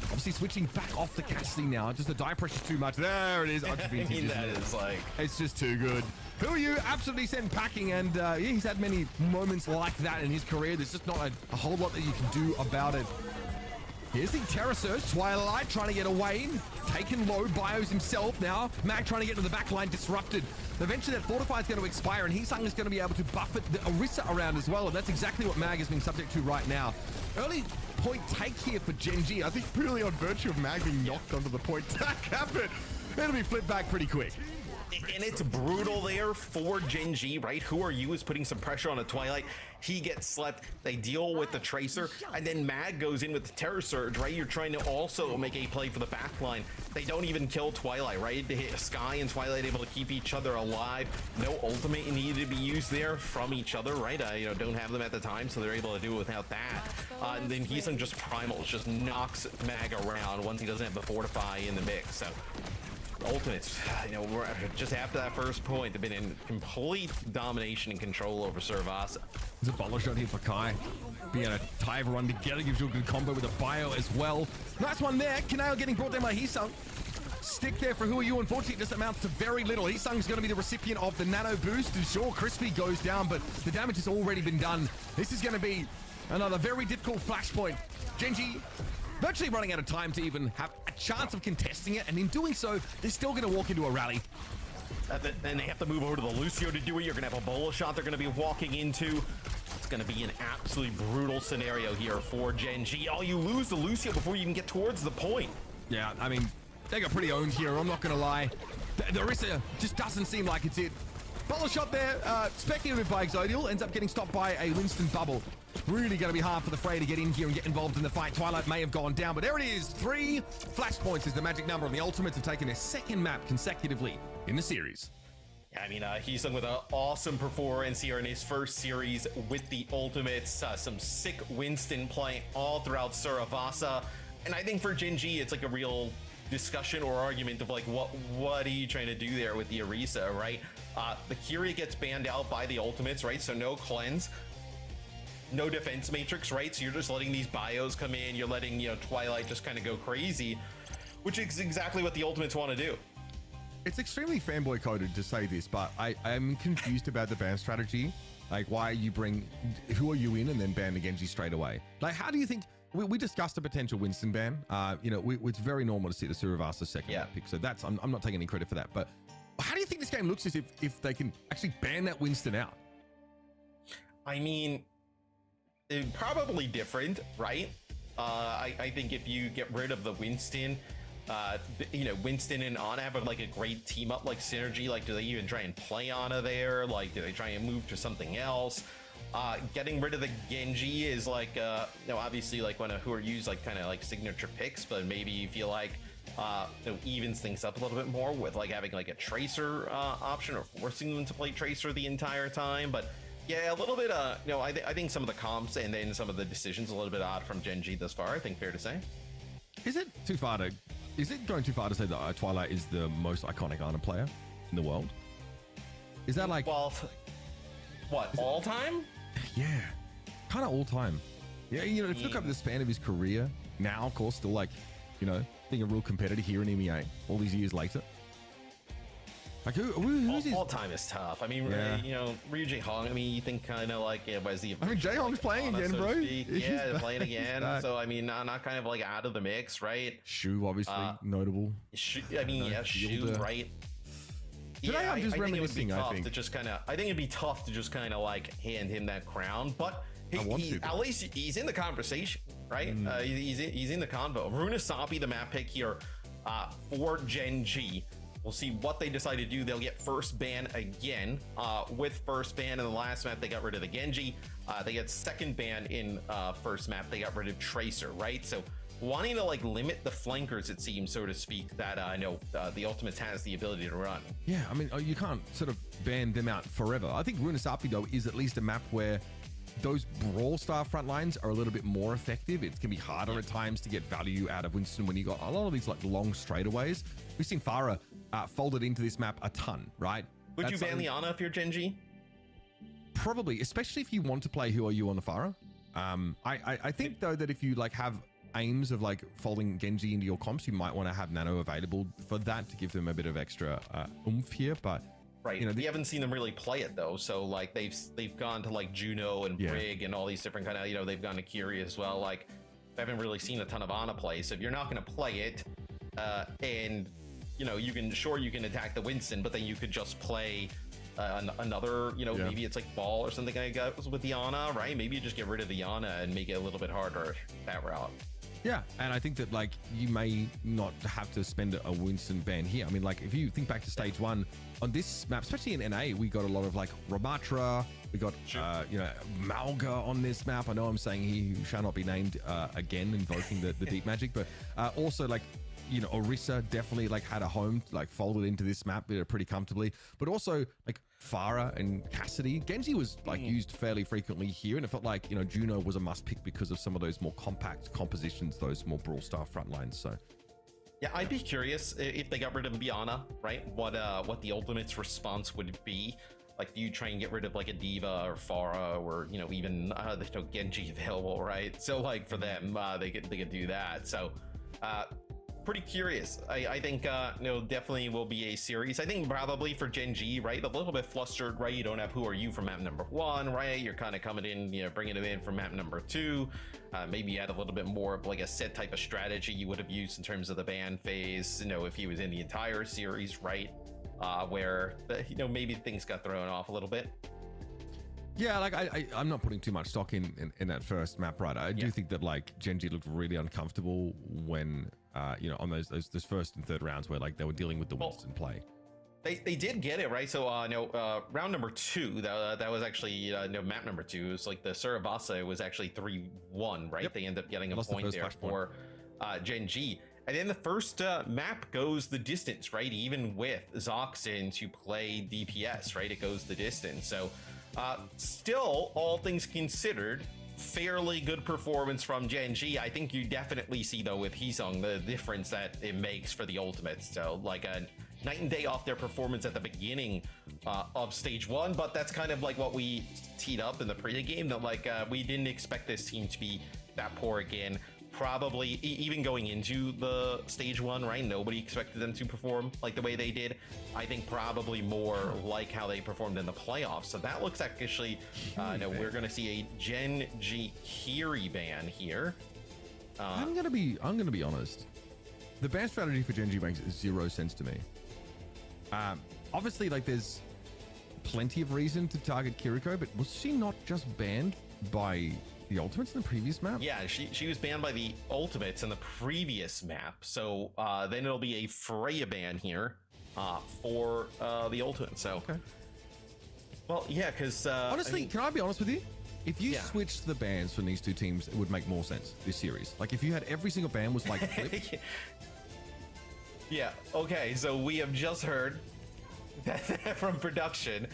obviously switching back off the Cassidy now. Just the die pressure's too much. There it is. I mean, that is like... It's just too good. Who are you? Absolutely sent packing, and yeah, he's had many moments like that in his career. There's just not a whole lot that you can do about it. Here's the Terror Surge. Twilight trying to get away. Taken low. Bios himself now. Mag trying to get to the back line. Disrupted. Eventually that Fortify is going to expire, and Heesung is going to be able to buffet the Orisa around as well. And that's exactly what Mag is being subject to right now. Early point take here for Gen.G. I think purely on virtue of Mag being knocked onto the point tack habit. It'll be flipped back pretty quick. And it's brutal there for Gen.G, right? Who Are You is putting some pressure on a Twilight. He gets slept. They deal with the Tracer, and then Mag goes in with the Terror Surge, right? You're trying to also make a play for the backline. They don't even kill Twilight, right? They hit Sky and Twilight able to keep each other alive. No ultimate needed to be used there from each other, right? Don't have them at the time, so they're able to do it without that. And then Heesung just primals, just knocks Mag around once he doesn't have the Fortify in the mix. So Ultimates, we're just after that first point, they've been in complete domination and control over Servasa. There's a bottle shot here for Kai. Being a tie everyone together gives you a good combo with a bio as well. Nice one there. Kanao getting brought down by Heesung. Stick there for Who Are You. Unfortunately, this amounts to very little. Heesung's going to be the recipient of the nano boost. And sure, Crispy goes down, but the damage has already been done. This is going to be another very difficult flashpoint. Gen.G virtually running out of time to even have a chance of contesting it, and in doing so, they're still going to walk into a rally. Then they have to move over to the Lucio to do it. You're going to have a bolo shot they're going to be walking into. It's going to be an absolutely brutal scenario here for Gen.G. Oh, you lose the Lucio before you even get towards the point. Yeah, I mean, they got pretty owned here, I'm not going to lie. The Orisa just doesn't seem like it's it. Bolo shot there, speculated by Exodial, ends up getting stopped by a Winston bubble. Really going to be hard for the Fray to get in here and get involved in the fight. Twilight may have gone down, but there it is. 3 flashpoints is the magic number, and the Ultimates have taken their second map consecutively in the series. Yeah, I mean, Heesung with an awesome performance here in his first series with the Ultimates. Some sick Winston play all throughout Saravasa. And I think for Gen.G, it's like a real discussion or argument of like, what are you trying to do there with the Orisa, right? The Kyrie gets banned out by the Ultimates, right? So no cleanse. No defense matrix, right? So you're just letting these bios come in. You're letting, Twilight just kind of go crazy, which is exactly what the Ultimates want to do. It's extremely fanboy coded to say this, but I'm confused about the ban strategy. Like, why you bring Who Are You in and then ban the Gen.G straight away? Like, how do you think... We discussed a potential Winston ban. It's very normal to see the Suravasa second pick, so that's... I'm not taking any credit for that, but how do you think this game looks as if they can actually ban that Winston out? I mean... probably different, right? I think if you get rid of the Winston, you know, Winston and Ana have like a great team up, like synergy. Like, do they even try and play Ana there? Like, do they try and move to something else? Getting rid of the Gen.G is like, you know, obviously like one of who are used like kind of like signature picks, but maybe you feel like you know, evens things up a little bit more with like having like a Tracer option or forcing them to play Tracer the entire time. But yeah, a little bit, you know, I think some of the comps and then some of the decisions a little bit odd from Gen.G thus far, I think fair to say. Is it going too far to say that Twilight is the most iconic Ana player in the world? Is that like... Well, what, all time? Yeah, kind of all time. Yeah, you know, if you look up the span of his career, now, of course, still like, you know, being a real competitor here in EMEA all these years later. Like, who's his... All time is tough. I mean, yeah. You know, Ryu Jae-hong, I mean, you think kind of like, yeah, was the... I mean, Jae-hong's like, playing again, bro. Yeah, they're playing again. So, I mean, not kind of like out of the mix, right? Shu, obviously, notable. I mean, yeah, Shu, right? Yeah, I'm just reminiscing, I think. To just kind of, I think it'd be tough to just kind of like hand him that crown, but at least he's in the conversation, right? He's in the convo. Runasapi, the map pick here for Gen.G. We'll see what they decide to do. They'll get first ban again. With first ban in the last map, they got rid of the Gen.G. They get second ban in first map. They got rid of Tracer, right? So wanting to like limit the flankers, it seems, so to speak, that I know the Ultimates has the ability to run. Yeah, I mean, you can't sort of ban them out forever. I think Runasapi, though, is at least a map where those Brawl Star front lines are a little bit more effective. It can be harder at times to get value out of Winston when you got a lot of these like long straightaways. We've seen Farah folded into this map a ton, right? Would you ban the Ana if you're Gen.G? Probably, especially if you want to play Who Are You on the Farah. I think, though, that if you like have aims of like folding Gen.G into your comps, you might want to have Nano available for that to give them a bit of extra oomph here. But right, you know, we haven't seen them really play it though. So like they've gone to like Juno and Brig and all these different kind of, you know, they've gone to Curie as well. Like I haven't really seen a ton of Ana play. So if you're not going to play it, and you know, you can attack the Winston, but then you could just play another, you know, maybe it's like Ball or something like that with the Ana, right? Maybe you just get rid of the Ana and make it a little bit harder that route. Yeah, and I think that like you may not have to spend a Winston ban here. I mean, like if you think back to stage one on this map, especially in NA, we got a lot of like Ramatra, we got you know, Malga on this map. I know I'm saying he who shall not be named again, invoking the deep magic, but also like, you know, Orisa definitely like had a home, like folded into this map pretty comfortably, but also like Farah and Cassidy. Gen.G was like used fairly frequently here, and it felt like, you know, Juno was a must pick because of some of those more compact compositions, those more Brawl Star front lines. So yeah, I'd be curious if they got rid of Biana, right? What the Ultimates response would be. Like, do you try and get rid of like a Diva or Farah, or, you know, even there's no Gen.G available, right? So like for them, they could do that. So pretty curious. I think you know, definitely will be a series. I think probably for Gen.G, right, a little bit flustered, right? You don't have Who Are You from map number 1, right? You're kind of coming in, you know, bringing it in from map number 2. Maybe you had a little bit more of like a set type of strategy you would have used in terms of the ban phase, you know, if he was in the entire series, right? Where you know, maybe things got thrown off a little bit. Yeah, like I'm not putting too much stock in that first map, right? I do think that like Gen.G looked really uncomfortable when you know, on those first and third rounds where like they were dealing with the Winston play. They did get it right. So no, round number 2, that was actually no, map number 2. It was like the Surabasa was actually 3-1, right? They ended up getting a point there for Gen.G. And then the first map goes the distance, right? Even with Zoxin to play DPS, right? It goes the distance. So still, all things considered, fairly good performance from Gen.G. I think you definitely see, though, with Hisung, the difference that it makes for the Ultimates. So like a night and day off their performance at the beginning of stage 1, but that's kind of like what we teed up in the pregame, that like we didn't expect this team to be that poor again. Probably even going into the stage 1, right? Nobody expected them to perform like the way they did. I think probably more like how they performed in the playoffs. So that looks like actually, no, we're going to see a Gen.G Kiri ban here. I'm gonna be honest. The ban strategy for Gen.G makes 0 sense to me. Obviously, like there's plenty of reason to target Kiriko, but was she not just banned by the ultimates in the previous map? Yeah, she was banned by the ultimates in the previous map. So then it'll be a Freya ban here for the ultimate. So, Okay. Well, yeah, because Honestly, can I be honest with you? If you Yeah. switched the bans from these two teams, it would make more sense, this series. Like, if you had every single ban was like flipped. Yeah, okay, so we have just heard that from production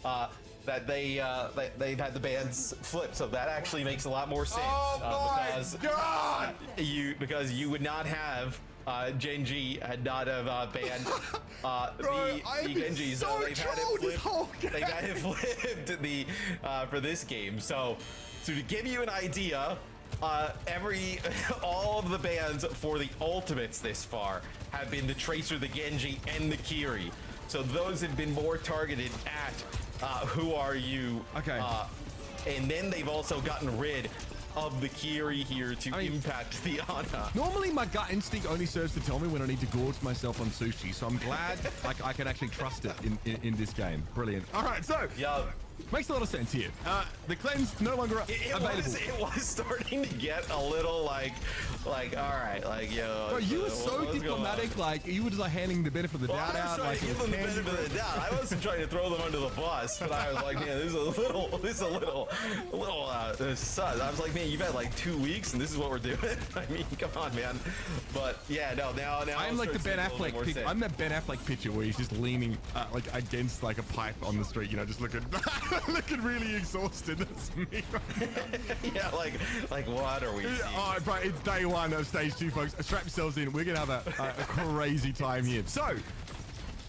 that they've had the bans flipped, so that actually makes a lot more sense. God! Because you would not have Gen.G had not have banned Bro, the Gen.G, so they've had it flipped. They've had it flipped for this game. So to give you an idea, all of the bans for the ultimates this far have been the Tracer, the Gen.G, and the Kiri. So those have been more targeted at who are you? Okay. And then they've also gotten rid of the Kiri here to impact the Ana. Normally, my gut instinct only serves to tell me when I need to gorge myself on sushi, so I'm glad I can actually trust it in this game. Brilliant. All right, so Yeah. makes a lot of sense here. The cleanse no longer available. It was starting to get a little like all right, like yo. Bro, you were so what's going diplomatic, on? like you were just like handing the benefit of the Well, doubt I was out. trying Like to it give was them the candy. benefit of the doubt. I wasn't trying to throw them under the bus, but I was like, man, this is a little sus. I was like, man, you've had like 2 weeks, and this is what we're doing. I mean, come on, man. But yeah, now I'm like the Ben Affleck. I'm that Ben Affleck picture where he's just leaning like against like a pipe on the street, you know, just looking looking really exhausted. That's me. Yeah, like what are we? All right, bro, it's day one of stage 2, folks. Strap yourselves in. We're gonna have a crazy time here. So,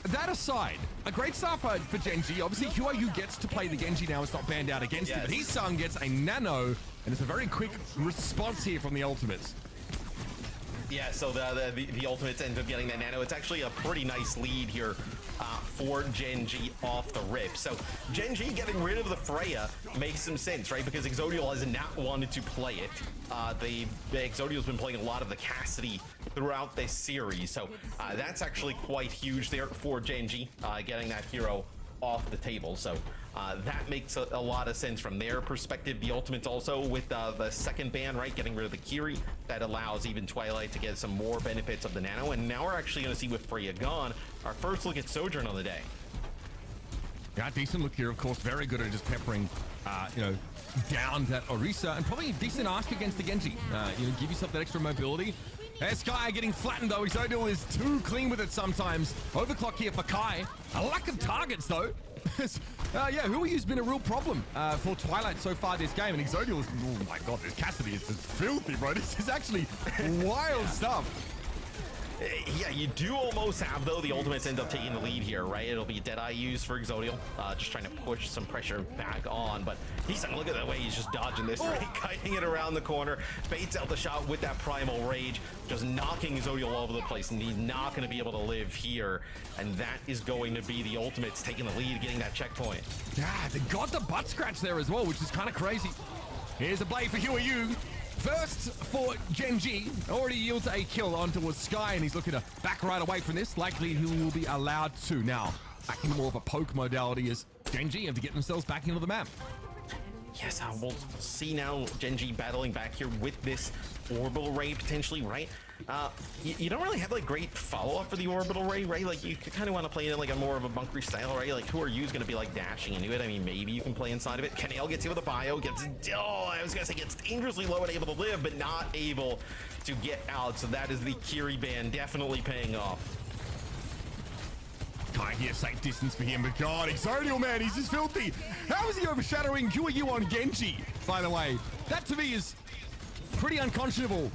that aside, a great start for Gen.G. Obviously, QRU gets to play the Gen.G now. It's not banned out against him, but his son gets a nano, and it's a very quick response here from the ultimates. Yeah, so the ultimates end up getting that nano. It's actually a pretty nice lead here for Gen.G off the rip. So Gen.G getting rid of the Freya makes some sense, right? Because Exodial has not wanted to play it. The Exodial's been playing a lot of the Cassidy throughout this series. So that's actually quite huge there for Gen.G, getting that hero off the table. So that makes a lot of sense from their perspective. The ultimates also with the second ban, right, getting rid of the Kiri, that allows even Twilight to get some more benefits of the nano. And now we're actually going to see with Freya gone, our first look at Sojourn on the day. Yeah, decent look here, of course. Very good at just peppering, you know, down that Orisa, and probably a decent ask against the Gen.G. You know, give yourself that extra mobility. Sky getting flattened though. Exodial is too clean with it sometimes. Overclock here for Kai. A lack of targets though. Yeah, Huayu's been a real problem for Twilight so far this game, and Exodial is, oh my god, this Cassidy is just filthy, bro. This is actually wild stuff. Yeah, you do almost have, though, the ultimates end up taking the lead here, right? It'll be Deadeye used for Exodial, just trying to push some pressure back on, but look at the way he's just dodging this, right? Kiting it around the corner, baits out the shot with that Primal Rage, just knocking Exodial all over the place, and he's not going to be able to live here, and that is going to be the ultimates taking the lead, getting that checkpoint. Yeah, they got the butt scratch there as well, which is kind of crazy. Here's a blade for Huayu. First for Gen.G, already yields a kill onto Sky, and he's looking to back right away from this. Likely he will be allowed to. Now, back into more of a poke modality as Gen.G have to get themselves back into the map. Yes, we'll see now Gen.G battling back here with this orbital ray potentially, right? You don't really have like great follow-up for the orbital ray, right? Like you kind of want to play it in like a more of a bunkery style, right? Like who are you going to be like dashing into it? I mean, maybe you can play inside of it. Kanale gets hit with a bio, gets dangerously low and able to live, but not able to get out. So that is the Kiri ban definitely paying off. Can't get safe distance for him, but God, Exodial, man, he's just filthy. How is he overshadowing QU on Gen.G, by the way? That to me is pretty unconscionable.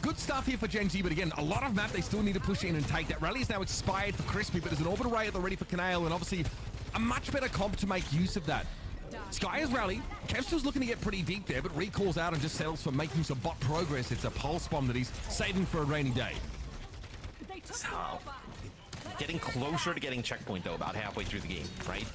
Good stuff here for Gen.G, but again, a lot of map they still need to push in and take. That rally is now expired for Crispy, but there's an orbital ray at the ready for Kanale, and obviously a much better comp to make use of that. Sky is rally. Kevstil's looking to get pretty deep there, but recalls out and just settles for making some bot progress. It's a pulse bomb that he's saving for a rainy day. Getting closer to getting checkpoint though, about halfway through the game, right?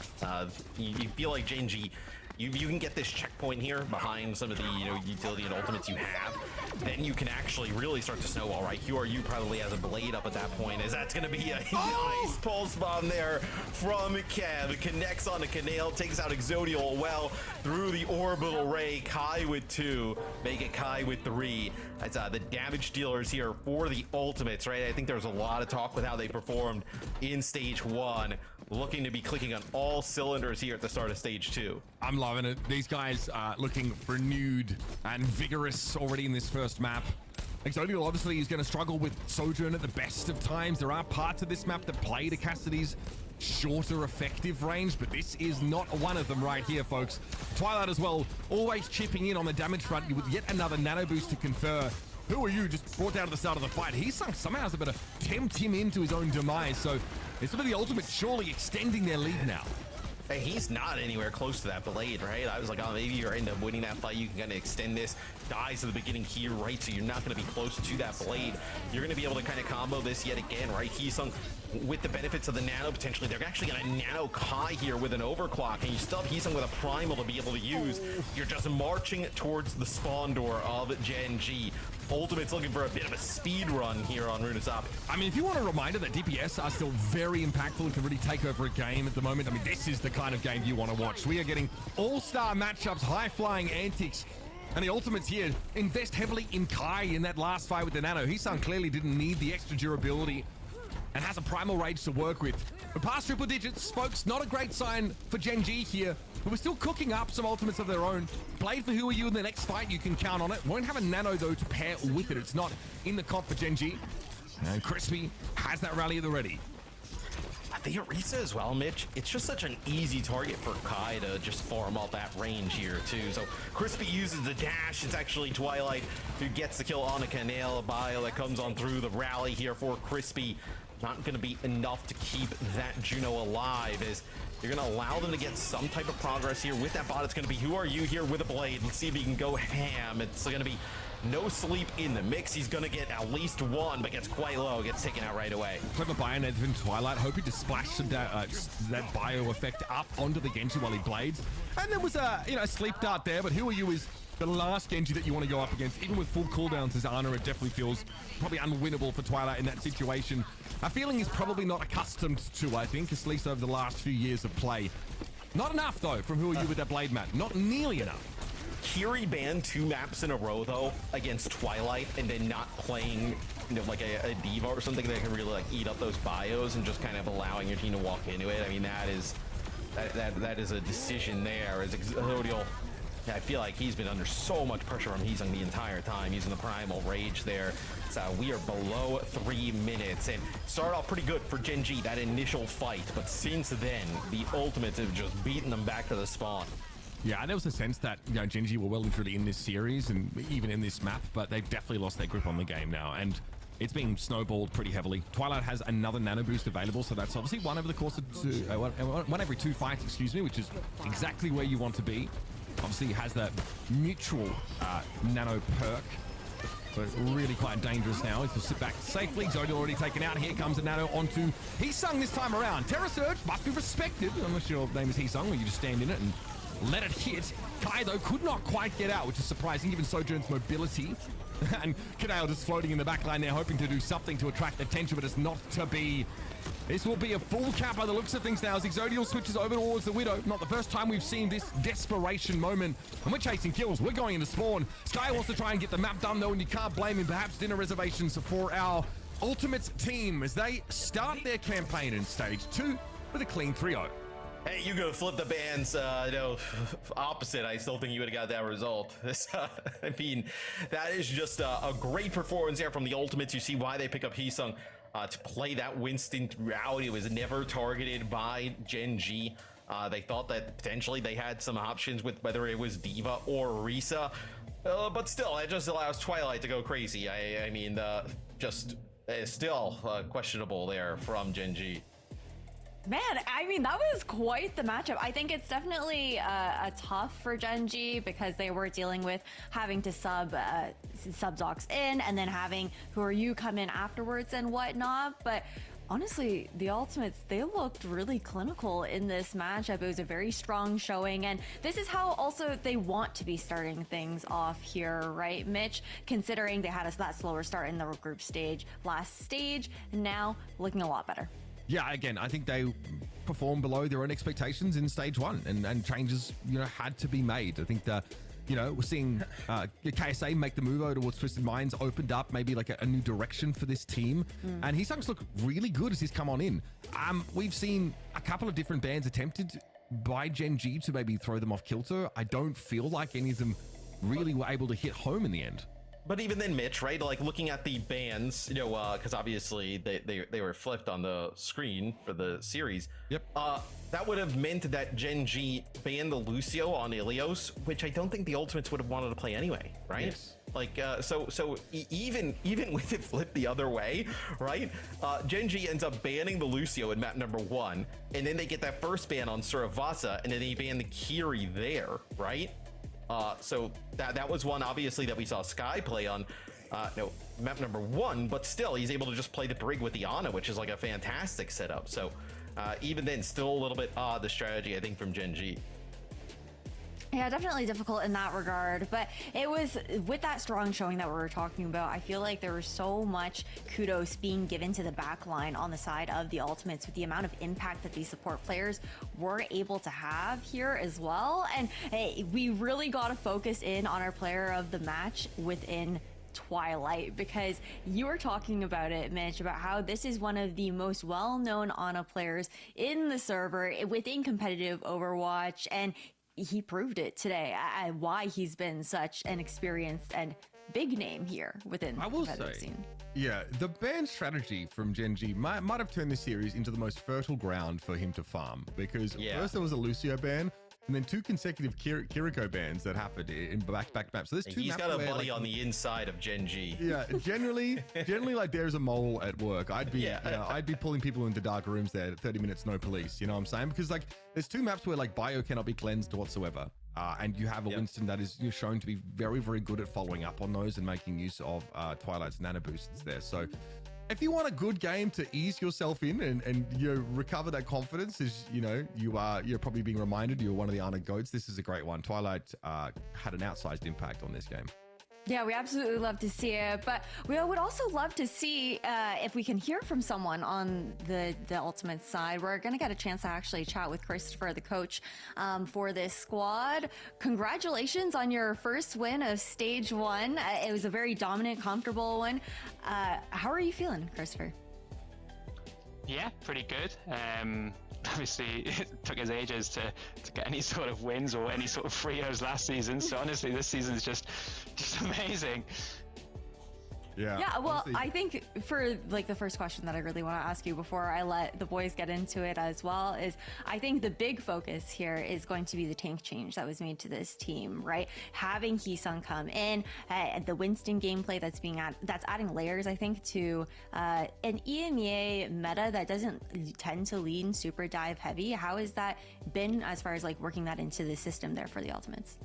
You feel like Gen.G, you can get this checkpoint here behind some of the utility and ultimates you have, then you can actually really start to snowball, right? QRU probably has a blade up at that point, as that's going to be a nice pulse bomb there from Kev. Connects on the canal, takes out Exodial well through the orbital ray. Kai with 2, make it Kai with 3. That's the damage dealers here for the ultimates, right? I think there's a lot of talk with how they performed in stage 1. Looking to be clicking on all cylinders here at the start of stage 2. I'm loving it. These guys are looking renewed and vigorous already in this first map. Exodial obviously is going to struggle with Sojourn at the best of times. There are parts of this map that play to Cassidy's shorter effective range, but this is not one of them right here, folks. Twilight as well, always chipping in on the damage front with yet another nano boost to confer. Who are you just brought down at the start of the fight? He somehow has a bit of tempt him into his own demise, so it's sort of the ultimate surely extending their lead now. Hey, he's not anywhere close to that blade, right? I was like, oh, maybe you're end up winning that fight. You can kind of extend this. Dies at the beginning here, right? So you're not going to be close to that blade. You're going to be able to kind of combo this yet again, right? Heesung with the benefits of the nano, potentially. They're actually going to nano Kai here with an overclock, and you still have Heesung with a primal to be able to use. You're just marching towards the spawn door of Gen.G. Ultimate's looking for a bit of a speed run here on Runasabi. I mean, if you want a reminder that DPS are still very impactful and can really take over a game at the moment, I mean, this is the kind of game you want to watch. We are getting all-star matchups, high-flying antics, and the Ultimates here invest heavily in Kai in that last fight with the Nano. Heesung clearly didn't need the extra durability and has a primal rage to work with. But past triple digits, folks, not a great sign for Gen.G here, but we're still cooking up some ultimates of their own. Blade for Who Are You in the next fight, you can count on it. Won't have a nano, though, to pair with it. It's not in the comp for Gen.G. And Crispy has that rally at the ready. The Orisa as well, Mitch. It's just such an easy target for Kai to just farm up that range here, too. So Crispy uses the dash. It's actually Twilight who gets the kill on a canal. A bio that comes on through the rally here for Crispy. Not going to be enough to keep that Juno alive, as you're going to allow them to get some type of progress here with that bot. It's going to be Who Are You here with a blade. Let's see if he can go ham. It's going to be no sleep in the mix. He's going to get at least one, but gets quite low. Gets taken out right away. Clever Bionet in Twilight, hoping to splash some that bio effect up onto the Genji while he blades. And there was a sleep dart there, but Who Are You is the last Genji that you want to go up against. Even with full cooldowns as Ana, it definitely feels probably unwinnable for Twilight in that situation. A feeling he's probably not accustomed to, I think, at least over the last few years of play. Not enough, though, from Who Are You with that blade mat. Not nearly enough. Kiri banned 2 maps in a row, though, against Twilight, and then not playing, like a diva or something that can really like eat up those bios and just kind of allowing your team to walk into it. I mean, that is a decision there. As Exodial, I feel like he's been under so much pressure from Heesung the entire time, using the primal rage there. So we are below 3 minutes, and started off pretty good for Gen.G, that initial fight, but since then, the Ultimates have just beaten them back to the spawn. Yeah, and there was a sense that Gen.G were well and truly in this series and even in this map, but they've definitely lost their grip on the game now, and it's being snowballed pretty heavily. Twilight has another nano boost available, so that's obviously one over the course of one every 2 fights, excuse me, which is exactly where you want to be. Obviously, he has that mutual nano perk, so it's really quite dangerous now. He's to sit back safely. Zodiac already taken out. Here comes a nano onto Heesung this time around. Terra Surge must be respected, unless your name is Heesung, where you just stand in it and let it hit. Kai, though, could not quite get out, which is surprising, given Sojourn's mobility. And Kadale just floating in the back line there, hoping to do something to attract attention, but it's not to be. This will be a full cap by the looks of things now as Exodial switches over towards the Widow. Not the first time we've seen this desperation moment. And we're chasing kills. We're going into spawn. Sky wants to try and get the map done, though, and you can't blame him. Perhaps dinner reservations for our Ultimates team as they start their campaign in stage 2 with a clean 3-0. Hey, you go flip the bands, opposite. I still think you would have got that result. I mean, that is just a great performance there from the Ultimates. You see why they pick up Heesung to play that Winston throughout. It was never targeted by Gen.G. They thought that potentially they had some options with whether it was Diva or Orisa. But still, it just allows Twilight to go crazy. I mean, still questionable there from Gen.G. Man, I mean, that was quite the matchup. I think it's definitely a tough for Gen.G because they were dealing with having to sub Zox in and then having Who Are You come in afterwards and whatnot. But honestly, the Ultimates, they looked really clinical in this matchup. It was a very strong showing, and this is how also they want to be starting things off here, right, Mitch? Considering they had that slower start in the group stage last stage, and now looking a lot better. Yeah, again, I think they performed below their own expectations in stage one, and changes, had to be made. I think we're seeing KSA make the move over towards Twisted Minds, opened up maybe like a new direction for this team. And Hisung's look really good as he's come on in. We've seen a couple of different bans attempted by Gen.G to maybe throw them off kilter. I don't feel like any of them really were able to hit home in the end. But even then, Mitch, right? Like looking at the bans, because obviously they were flipped on the screen for the series. Yep. That would have meant that Gen.G banned the Lucio on Ilios, which I don't think the Ultimates would have wanted to play anyway, right? Yes. Like, even with it flipped the other way, right? Gen.G ends up banning the Lucio in map number 1, and then they get that first ban on Suravasa, and then they ban the Kiri there, right? So that was one obviously that we saw Sky play on map number 1, but still he's able to just play the Brig with the Ana, which is like a fantastic setup. So even then, still a little bit odd, the strategy, I think, from Gen.G. Yeah, definitely difficult in that regard, but it was with that strong showing that we were talking about. I feel like there was so much kudos being given to the back line on the side of the Ultimates with the amount of impact that these support players were able to have here as well. And hey, we really got to focus in on our player of the match within Twilight, because you were talking about it, Mitch, about how this is one of the most well-known Ana players in the server within competitive Overwatch, and he proved it today, why he's been such an experienced and big name here within the competitive scene. Yeah, the ban strategy from Gen.G might have turned this series into the most fertile ground for him to farm, because first there was a Lucio ban, and then 2 consecutive Kiriko bans that happened in back-to-back maps. So there's 2 He's maps got a where, buddy on the inside of Gen.G. Yeah, generally, like there's a mole at work. I'd be pulling people into dark rooms there. 30 minutes, no police. You know what I'm saying? Because like there's 2 maps where like bio cannot be cleansed whatsoever, and you have a Winston that is shown to be very, very good at following up on those and making use of Twilight's nano boosts there. So if you want a good game to ease yourself in and recover that confidence, as you're probably being reminded you're one of the Ana goats, this is a great one. Twilight had an outsized impact on this game. Yeah, we absolutely love to see it, but we would also love to see if we can hear from someone on the Ultimate side. We're going to get a chance to actually chat with Christopher, the coach for this squad. Congratulations on your first win of Stage 1. It was a very dominant, comfortable one. How are you feeling, Christopher? Yeah, pretty good. Obviously, it took us ages to get any sort of wins or any sort of freos last season. So honestly, this season is just amazing. Yeah, well, I think for like the first question that I really want to ask you before I let the boys get into it as well is, I think the big focus here is going to be the tank change that was made to this team, right? Having Hisung come in, the Winston gameplay that's adding layers, I think, to an EMEA meta that doesn't tend to lean super dive heavy. How has that been as far as like working that into the system there for the Ultimates?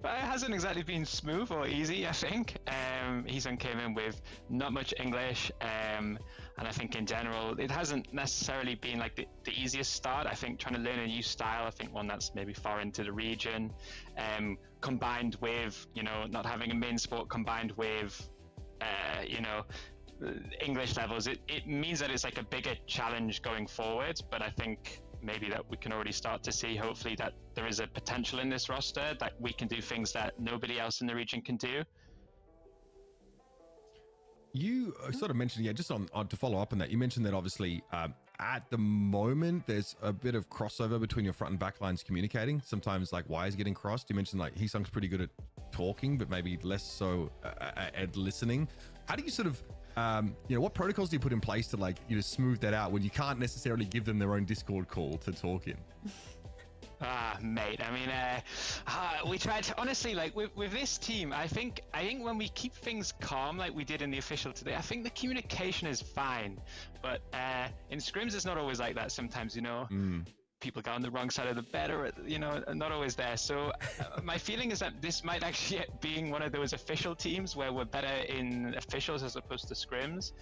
But it hasn't exactly been smooth or easy, I think. Hisung came in with not much English, and I think in general it hasn't necessarily been like the easiest start. I think trying to learn a new style, I think one that's maybe foreign to the region, combined with not having a main sport, combined with English levels, it means that it's like a bigger challenge going forward. But I think maybe that we can already start to see, hopefully, that there is a potential in this roster that we can do things that nobody else in the region can do. You sort of mentioned, just on to follow up on that, you mentioned that obviously at the moment there's a bit of crossover between your front and back lines communicating. Sometimes like wires getting crossed. You mentioned like Hisung's pretty good at talking, but maybe less so at listening. How do you sort of what protocols do you put in place to like smooth that out when you can't necessarily give them their own Discord call to talk in? Mate, I mean, we tried to, honestly, like with this team, I think when we keep things calm like we did in the official today, I think the communication is fine. But in scrims, it's not always like that sometimes, people got on the wrong side of the bed, or not always there. So my feeling is that this might actually being one of those official teams where we're better in officials as opposed to scrims.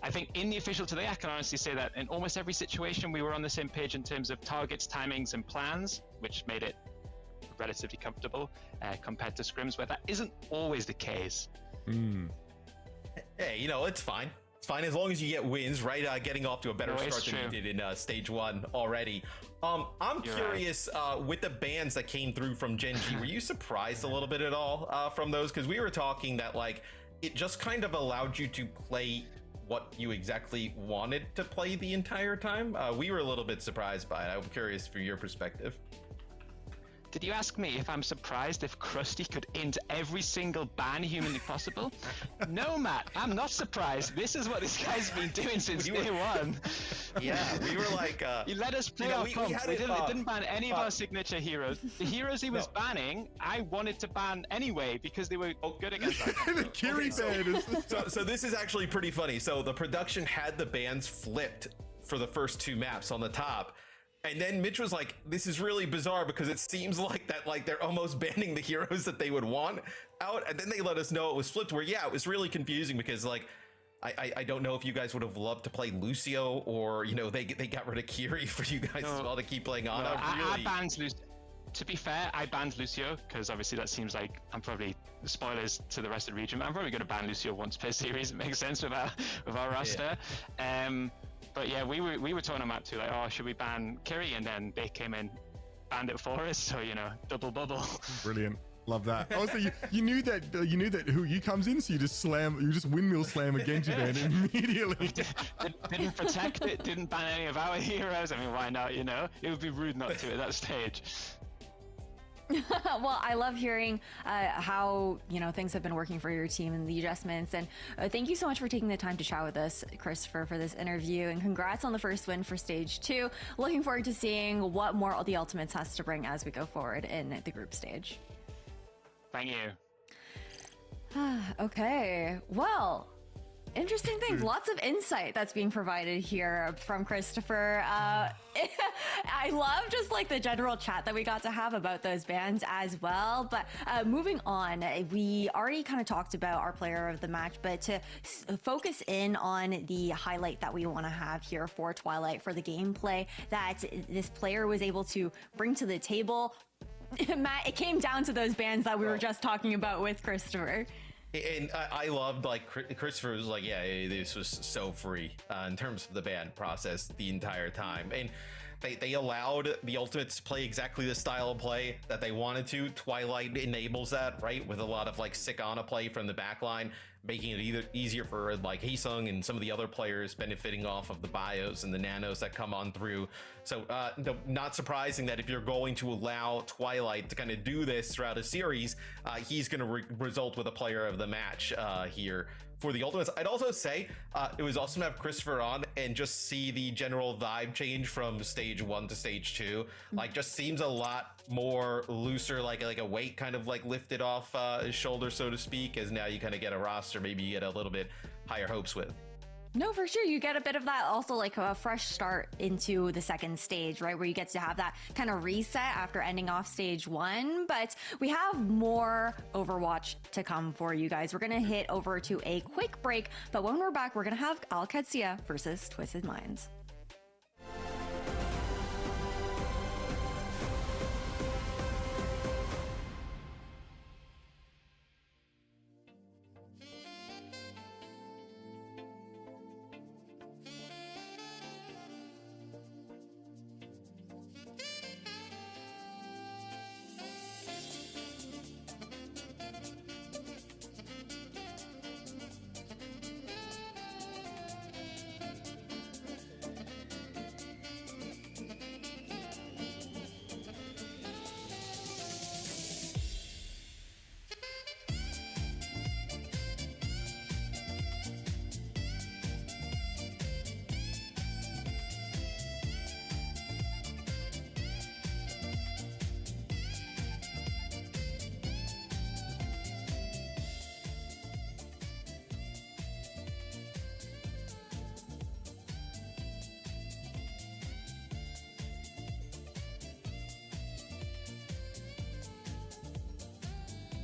I think in the official today, I can honestly say that in almost every situation, we were on the same page in terms of targets, timings, and plans, which made it relatively comfortable compared to scrims, where that isn't always the case. Hey, it's fine. It's fine as long as you get wins, right? Getting off to a better start than you did in stage 1 already. I'm curious, with the bans that came through from Gen.G, were you surprised a little bit at all from those? Because we were talking that like it just kind of allowed you to play what you exactly wanted to play the entire time. We were a little bit surprised by it. I'm curious for your perspective. Did you ask me if I'm surprised if Krusty could int every single ban humanly possible? No, Matt, I'm not surprised. This is what this guy's been doing since day one. Yeah, we were like... he let us play our pumps. He didn't ban any of our signature heroes. The heroes he was banning, I wanted to ban anyway because they were good against us. The Kiri ban is... So this is actually pretty funny. So the production had the bans flipped for the first 2 maps on the top. And then Mitch was like, this is really bizarre because it seems like that, like they're almost banning the heroes that they would want out. And then they let us know it was flipped where, yeah, it was really confusing because like, I don't know if you guys would have loved to play Lucio or, they got rid of Kiri for you guys as well to keep playing on. No, I banned Lucio. To be fair, I banned Lucio because obviously that seems like I'm probably spoilers to the rest of the region. But I'm probably going to ban Lucio once per series. It makes sense with our roster. Yeah. But yeah, we were talking about too, like, oh, should we ban Kiri? And then they came in, banned it for us. So double bubble. Brilliant, love that. Also, you knew that who you comes in, so you just windmill slam a Gen.G ban immediately. Didn't protect it. Didn't ban any of our heroes. I mean, why not? It would be rude not to at that stage. Well, I love hearing how things have been working for your team and the adjustments, and thank you so much for taking the time to chat with us, Christopher, for this interview, and congrats on the first win for stage 2. Looking forward to seeing what more the Ultimates has to bring as we go forward in the group stage. Thank you. Okay, well, interesting things. Lots of insight that's being provided here from Christopher. I love just like the general chat that we got to have about those bans as well. But moving on, we already kind of talked about our player of the match, but to focus in on the highlight that we want to have here for Twilight, for the gameplay that this player was able to bring to the table. Matt, it came down to those bans that we were just talking about with Christopher. And I loved, like, Christopher was like, yeah, this was so free in terms of the ban process the entire time. And they allowed the Ultimates to play exactly the style of play that they wanted to. Twilight enables that, right? With a lot of, like, sick Ana play from the backline, making it easier for, like, Haesung and some of the other players benefiting off of the bios and the nanos that come on through. So not surprising that if you're going to allow Twilight to kind of do this throughout a series, he's going to result with a player of the match here for the Ultimates. I'd also say it was awesome to have Christopher on and just see the general vibe change from stage 1 to stage 2. Like, just seems a lot more looser, like a weight kind of like lifted off his shoulder, so to speak, as now you kind of get a roster maybe you get a little bit higher hopes with. No, for sure. You get a bit of that, also like a fresh start into the second stage, right? Where you get to have that kind of reset after ending off stage 1. But we have more Overwatch to come for you guys. We're going to hit over to a quick break. But when we're back, we're going to have OWCS versus Twisted Minds.